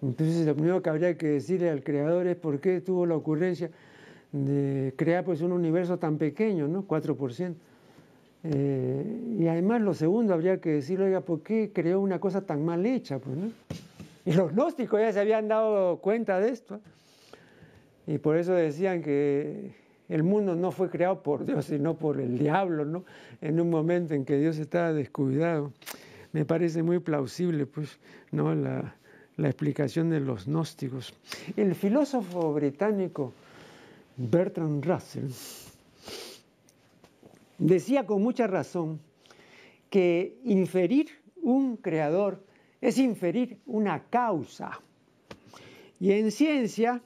Entonces lo primero que habría que decirle al creador es por qué tuvo la ocurrencia de crear pues un universo tan pequeño, ¿no? 4%. Y además lo segundo habría que decirle, oiga, ¿por qué creó una cosa tan mal hecha? Pues, ¿no? Y los gnósticos ya se habían dado cuenta de esto. Y por eso decían que el mundo no fue creado por Dios, sino por el diablo, ¿no? En un momento en que Dios estaba descuidado. Me parece muy plausible, pues, ¿no? La explicación de los gnósticos. El filósofo británico Bertrand Russell decía con mucha razón que inferir un creador es inferir una causa. Y en ciencia,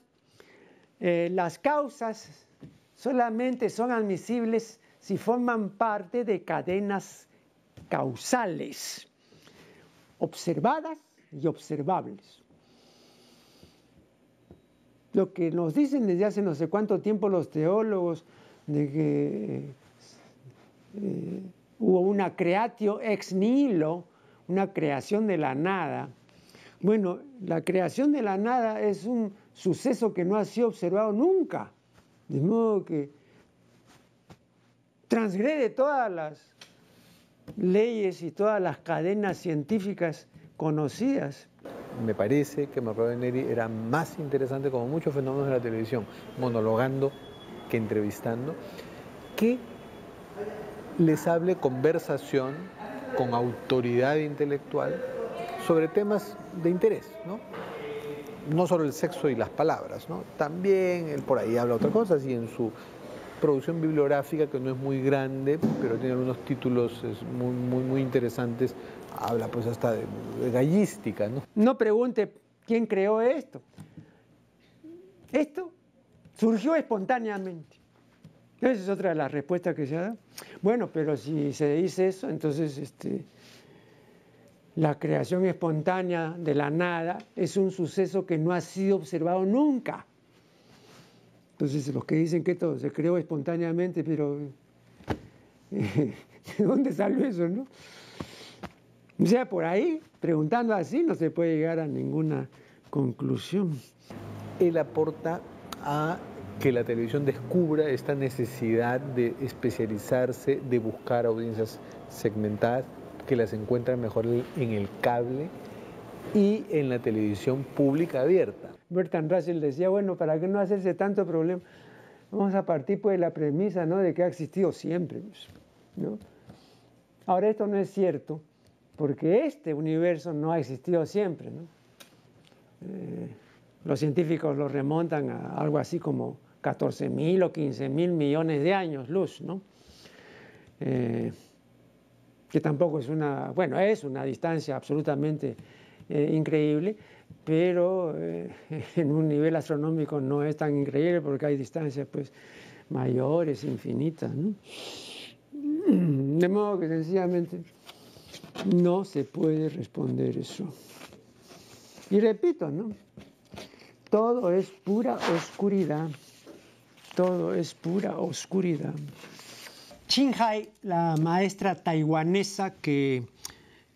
las causas solamente son admisibles si forman parte de cadenas causales, observadas y observables. Lo que nos dicen desde hace no sé cuánto tiempo los teólogos de que hubo una creatio ex nihilo, una creación de la nada. Bueno, la creación de la nada es un suceso que no ha sido observado nunca. De modo que transgrede todas las leyes y todas las cadenas científicas conocidas. Me parece que Mercado Neri era más interesante, como muchos fenómenos de la televisión, monologando que entrevistando, que les hable conversación con autoridad intelectual sobre temas de interés, ¿no? No solo el sexo y las palabras, ¿no? También él por ahí habla otras cosas, y en su producción bibliográfica, que no es muy grande, pero tiene algunos títulos muy interesantes, habla pues hasta de gallística, ¿no? No pregunte quién creó esto. Esto surgió espontáneamente. Esa es otra de las respuestas que se da. Bueno, pero si se dice eso, entonces la creación espontánea de la nada es un suceso que no ha sido observado nunca. Entonces los que dicen que esto se creó espontáneamente, pero ¿de dónde salió eso, no? O sea, por ahí, preguntando así, no se puede llegar a ninguna conclusión. Él aporta a que la televisión descubra esta necesidad de especializarse, de buscar audiencias segmentadas, que las encuentran mejor en el cable y en la televisión pública abierta. Bertrand Russell decía, bueno, ¿para qué no hacerse tanto problema? Vamos a partir pues de la premisa, ¿no?, de que ha existido siempre, ¿no? Ahora, esto no es cierto, porque este universo no ha existido siempre, ¿no? Los científicos lo remontan a algo así como 14.000 o 15.000 millones de años luz, ¿no? Que tampoco es es una distancia absolutamente increíble, pero en un nivel astronómico no es tan increíble, porque hay distancias pues mayores, infinitas, ¿no? De modo que sencillamente no se puede responder eso. Y repito, ¿no?, todo es pura oscuridad. Todo es pura oscuridad. Ching Hai, la maestra taiwanesa que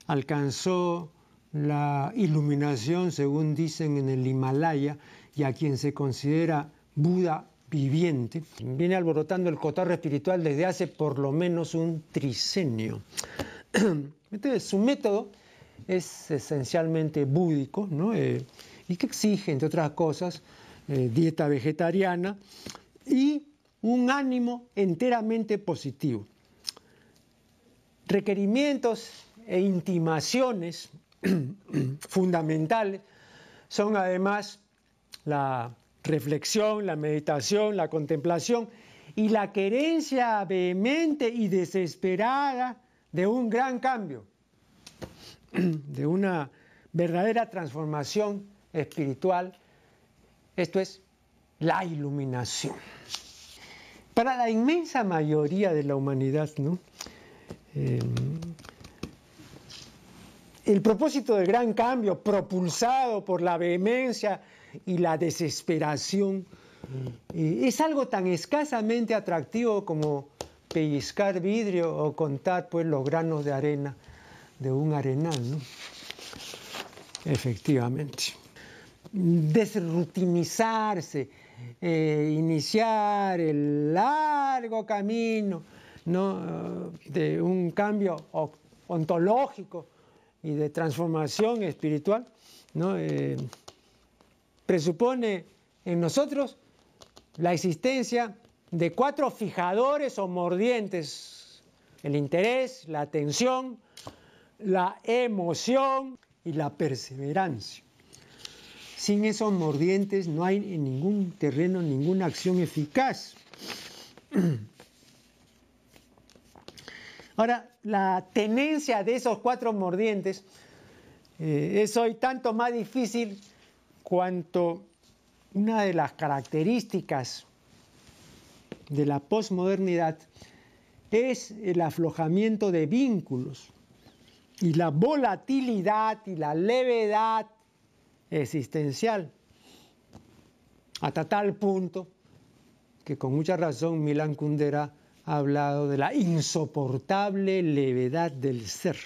alcanzó la iluminación, según dicen, en el Himalaya, y a quien se considera Buda viviente, viene alborotando el cotorro espiritual desde hace por lo menos un tricenio. Entonces, su método es esencialmente búdico, ¿no? Y que exige, entre otras cosas, dieta vegetariana y un ánimo enteramente positivo. Requerimientos e intimaciones fundamentales son además la reflexión, la meditación, la contemplación y la querencia vehemente y desesperada de un gran cambio, de una verdadera transformación espiritual. Esto es la iluminación. Para la inmensa mayoría de la humanidad, ¿no?, el propósito del gran cambio, propulsado por la vehemencia y la desesperación, es algo tan escasamente atractivo como pellizcar vidrio o contar pues los granos de arena de un arenal, ¿no? Efectivamente. Desrutinizarse, iniciar el largo camino, ¿no?, de un cambio ontológico y de transformación espiritual, ¿no?, presupone en nosotros la existencia de 4 fijadores o mordientes: el interés, la atención, la emoción y la perseverancia. Sin esos mordientes no hay en ningún terreno ninguna acción eficaz. Ahora, la tenencia de esos 4 mordientes es hoy tanto más difícil cuanto una de las características de la posmodernidad es el aflojamiento de vínculos y la volatilidad y la levedad existencial, hasta tal punto que con mucha razón Milan Kundera ha hablado de la insoportable levedad del ser.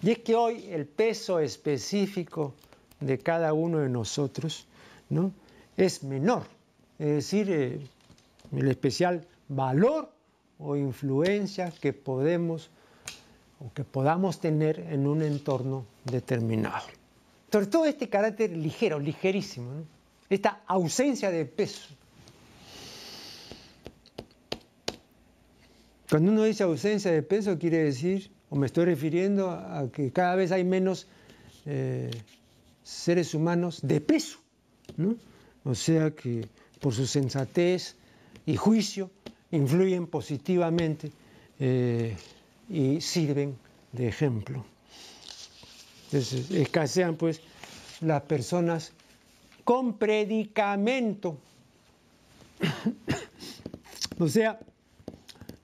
Y es que hoy el peso específico de cada uno de nosotros, ¿no?, es menor, es decir, el especial valor o influencia que podemos o que podamos tener en un entorno determinado. Sobre todo este carácter ligero, ligerísimo, ¿no? Esta ausencia de peso. Cuando uno dice ausencia de peso quiere decir, o me estoy refiriendo a que cada vez hay menos seres humanos de peso, ¿no? O sea que por su sensatez y juicio influyen positivamente y sirven de ejemplo. Entonces, escasean pues las personas con predicamento. O sea,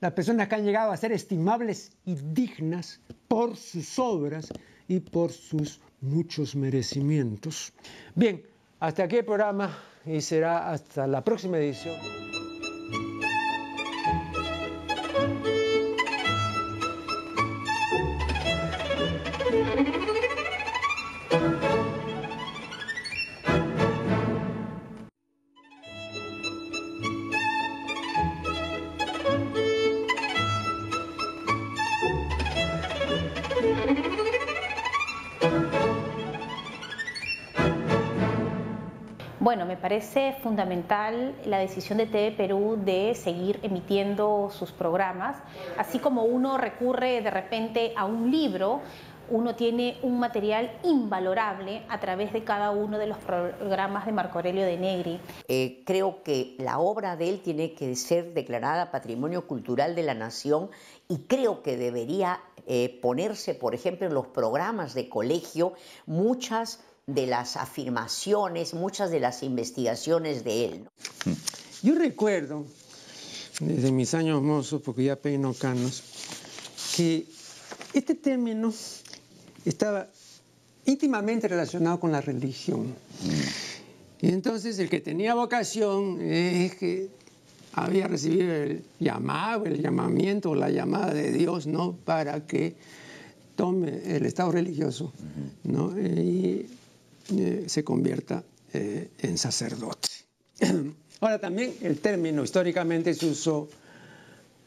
las personas que han llegado a ser estimables y dignas por sus obras y por sus muchos merecimientos. Bien, hasta aquí el programa y será hasta la próxima edición. Bueno, me parece fundamental la decisión de TV Perú de seguir emitiendo sus programas. Así como uno recurre de repente a un libro, uno tiene un material invalorable a través de cada uno de los programas de Marco Aurelio de Negri. Creo que la obra de él tiene que ser declarada Patrimonio Cultural de la Nación y creo que debería ponerse, por ejemplo, en los programas de colegio, muchas de las afirmaciones, muchas de las investigaciones de él, ¿no? Yo recuerdo, desde mis años mozos, porque ya peino canos, que este término estaba íntimamente relacionado con la religión. Y entonces el que tenía vocación es que había recibido el llamado, el llamamiento, la llamada de Dios, ¿no?, para que tome el estado religioso, ¿no?, y se convierta en sacerdote. Ahora también el término históricamente se usó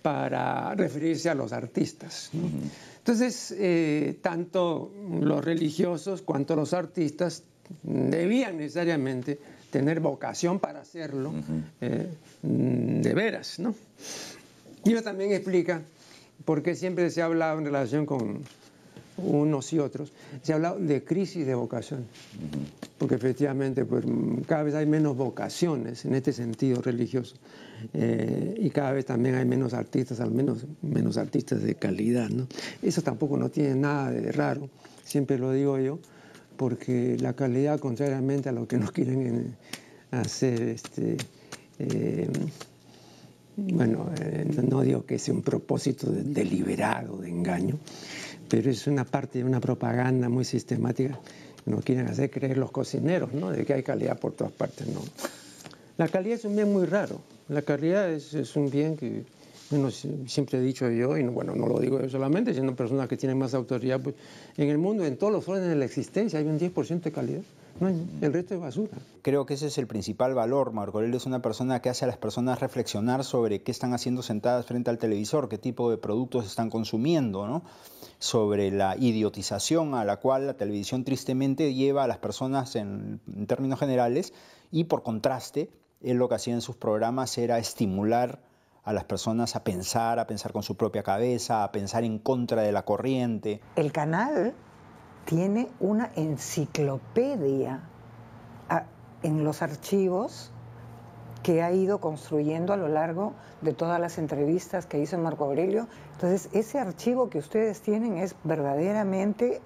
para referirse a los artistas, ¿no? Entonces, tanto los religiosos cuanto los artistas debían necesariamente tener vocación para hacerlo de veras, ¿no? Y eso también explica por qué siempre se ha hablado en relación con unos y otros, se ha hablado de crisis de vocación, porque efectivamente pues, cada vez hay menos vocaciones en este sentido religioso y cada vez también hay menos artistas, al menos menos artistas de calidad, ¿no? Eso tampoco no tiene nada de raro, siempre lo digo yo, porque la calidad, contrariamente a lo que nos quieren hacer, no digo que sea un propósito deliberado de engaño, pero es una parte de una propaganda muy sistemática que nos quieren hacer creer los cocineros, ¿no?, de que hay calidad por todas partes. No. La calidad es un bien muy raro. La calidad es un bien que, bueno, siempre he dicho yo, y bueno, no lo digo yo solamente, sino personas que tienen más autoridad, pues en el mundo, en todos los órdenes de la existencia, hay un 10% de calidad. No, el resto es basura. Creo que ese es el principal valor. Marco Aurelio es una persona que hace a las personas reflexionar sobre qué están haciendo sentadas frente al televisor, qué tipo de productos están consumiendo, ¿no?, sobre la idiotización a la cual la televisión tristemente lleva a las personas en términos generales, y por contraste, él lo que hacía en sus programas era estimular a las personas a pensar con su propia cabeza, a pensar en contra de la corriente. El canal tiene una enciclopedia en los archivos que ha ido construyendo a lo largo de todas las entrevistas que hizo Marco Aurelio. Entonces, ese archivo que ustedes tienen es verdaderamente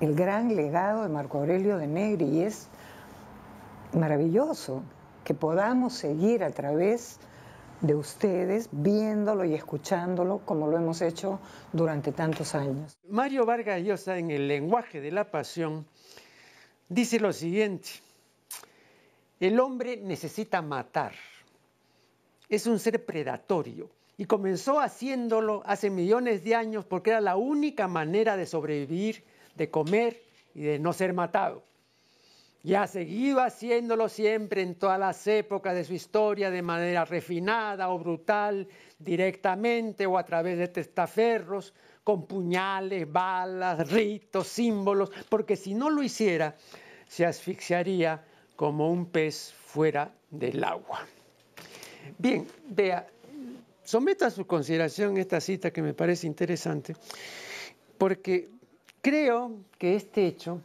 el gran legado de Marco Aurelio de Negri, y es maravilloso que podamos seguir a través de ustedes viéndolo y escuchándolo como lo hemos hecho durante tantos años. Mario Vargas Llosa, en El lenguaje de la pasión, dice lo siguiente: el hombre necesita matar, es un ser predatorio y comenzó haciéndolo hace millones de años porque era la única manera de sobrevivir, de comer y de no ser matado. y ha seguido haciéndolo siempre en todas las épocas de su historia de manera refinada o brutal, directamente o a través de testaferros, con puñales, balas, ritos, símbolos, porque si no lo hiciera, se asfixiaría como un pez fuera del agua. Bien, vea, someto a su consideración esta cita que me parece interesante, porque creo que este hecho,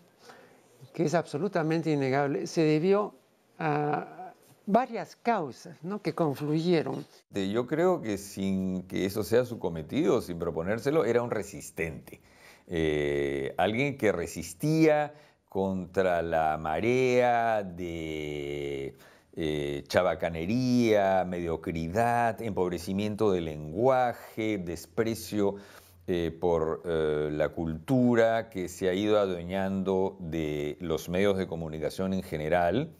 que es absolutamente innegable, se debió a varias causas, ¿no?, que confluyeron. Yo creo que sin que eso sea su cometido, sin proponérselo, era un resistente. Alguien que resistía contra la marea de chabacanería, mediocridad, empobrecimiento del lenguaje, desprecio por la cultura que se ha ido adueñando de los medios de comunicación en general.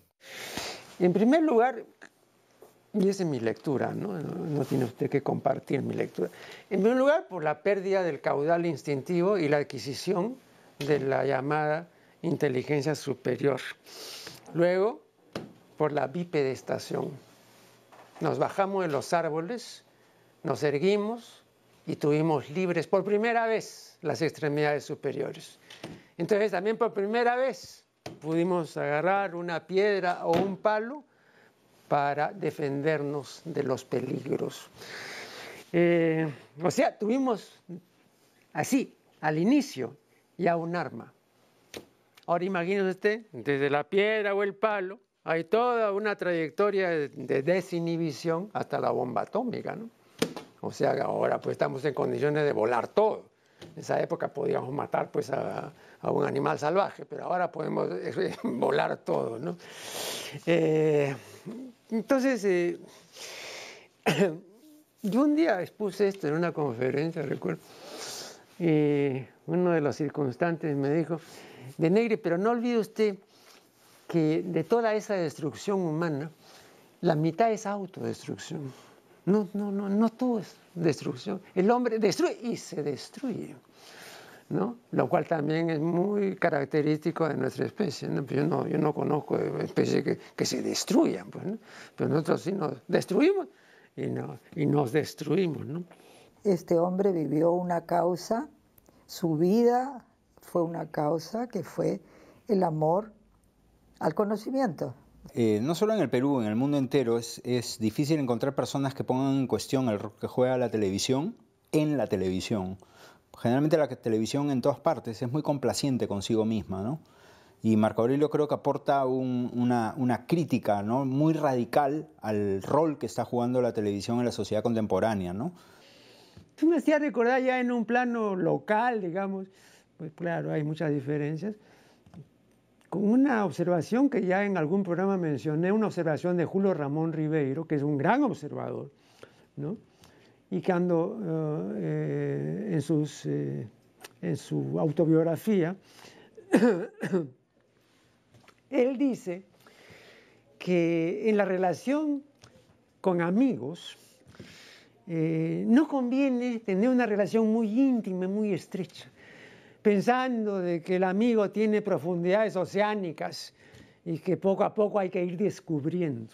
En primer lugar, y esa es mi lectura, no tiene usted que compartir mi lectura. En primer lugar, por la pérdida del caudal instintivo y la adquisición de la llamada inteligencia superior. Luego, por la bipedestación. Nos bajamos de los árboles, nos erguimos y tuvimos libres por primera vez las extremidades superiores. Entonces, también por primera vez pudimos agarrar una piedra o un palo para defendernos de los peligros. O sea, tuvimos así, al inicio, ya un arma. Ahora imagínese usted, desde la piedra o el palo, hay toda una trayectoria de desinhibición hasta la bomba atómica, ¿no? O sea, ahora pues estamos en condiciones de volar todo. En esa época podíamos matar pues a un animal salvaje, pero ahora podemos volar todo, ¿no? Entonces, yo un día expuse esto en una conferencia, recuerdo, y uno de los circunstantes me dijo: De Negri, pero no olvide usted que de toda esa destrucción humana, la mitad es autodestrucción. No todo es destrucción. El hombre destruye y se destruye, ¿no? Lo cual también es muy característico de nuestra especie, ¿no? Yo no conozco especies que se destruyan, pues, ¿no? Pero nosotros sí nos destruimos y nos destruimos, ¿no? Este hombre vivió una causa, su vida fue una causa que fue el amor al conocimiento. No solo en el Perú, en el mundo entero es difícil encontrar personas que pongan en cuestión el rol que juega la televisión en la televisión. Generalmente la televisión en todas partes es muy complaciente consigo misma, ¿no? Y Marco Aurelio creo que aporta una crítica, ¿no?, muy radical al rol que está jugando la televisión en la sociedad contemporánea, ¿no? Tú me hacías recordar ya en un plano local, digamos, pues claro, hay muchas diferencias, con una observación que ya en algún programa mencioné, una observación de Julio Ramón Ribeiro, que es un gran observador, ¿no? Y cuando en su autobiografía, él dice que en la relación con amigos no conviene tener una relación muy íntima, muy estrecha, pensando de que el amigo tiene profundidades oceánicas y que poco a poco hay que ir descubriendo.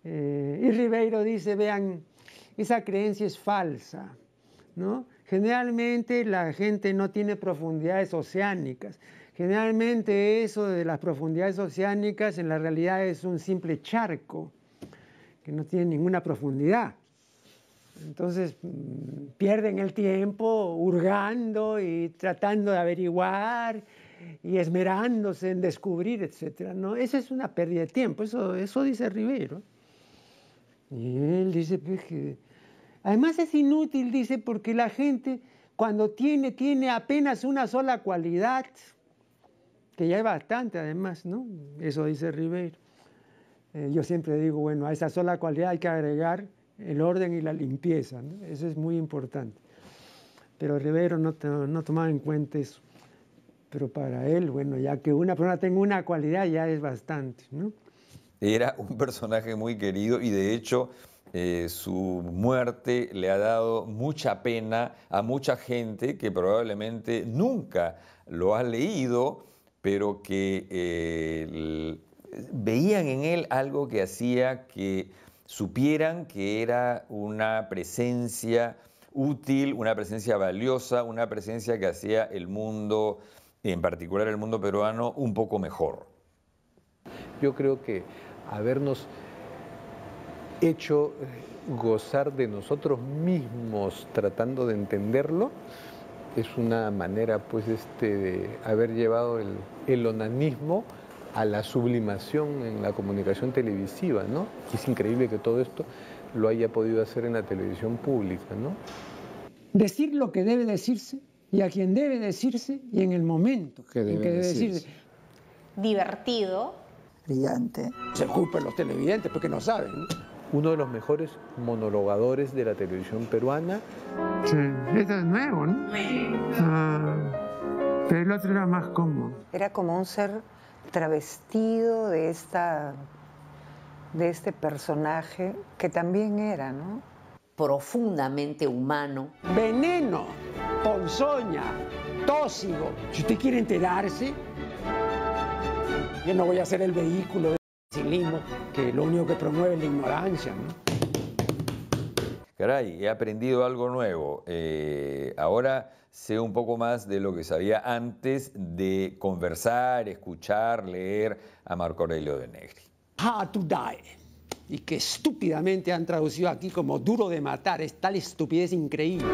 Y Ribeiro dice, vean, esa creencia es falsa, ¿no? Generalmente la gente no tiene profundidades oceánicas. Generalmente eso de las profundidades oceánicas en la realidad es un simple charco que no tiene ninguna profundidad. Entonces pierden el tiempo hurgando y tratando de averiguar y esmerándose en descubrir, etc., ¿no? Esa es una pérdida de tiempo, eso dice Ribeiro. Y él dice pues, que además es inútil, dice, porque la gente cuando tiene apenas una sola cualidad, que ya es bastante además, ¿no? Eso dice Ribeiro. Yo siempre digo, bueno, a esa sola cualidad hay que agregar el orden y la limpieza, ¿no? Eso es muy importante. Pero Ribeiro no tomaba en cuenta eso. Pero para él, bueno, ya que una persona tenga una cualidad ya es bastante, ¿no? Era un personaje muy querido y de hecho su muerte le ha dado mucha pena a mucha gente que probablemente nunca lo ha leído pero que veían en él algo que hacía que supieran que era una presencia útil, una presencia valiosa, una presencia que hacía el mundo, en particular el mundo peruano, un poco mejor. Yo creo que habernos hecho gozar de nosotros mismos tratando de entenderlo es una manera, pues, de haber llevado el onanismo a la sublimación en la comunicación televisiva, ¿no? Y es increíble que todo esto lo haya podido hacer en la televisión pública, ¿no? Decir lo que debe decirse y a quien debe decirse y en el momento Que debe decirse. Divertido. Brillante. Se culpan los televidentes porque no saben, ¿no? Uno de los mejores monologadores de la televisión peruana. Sí, esto es nuevo, ¿no? Pero el otro era más cómodo. Era como un ser travestido de este personaje que también era, ¿no? Profundamente humano. Veneno, ponzoña, tóxico. Si usted quiere enterarse, yo no voy a ser el vehículo del cinismo que lo único que promueve es la ignorancia, ¿no? Caray, he aprendido algo nuevo. Ahora sé un poco más de lo que sabía antes de conversar, escuchar, leer a Marco Aurelio de Negri. How to die. Y que estúpidamente han traducido aquí como duro de matar. Es tal estupidez increíble.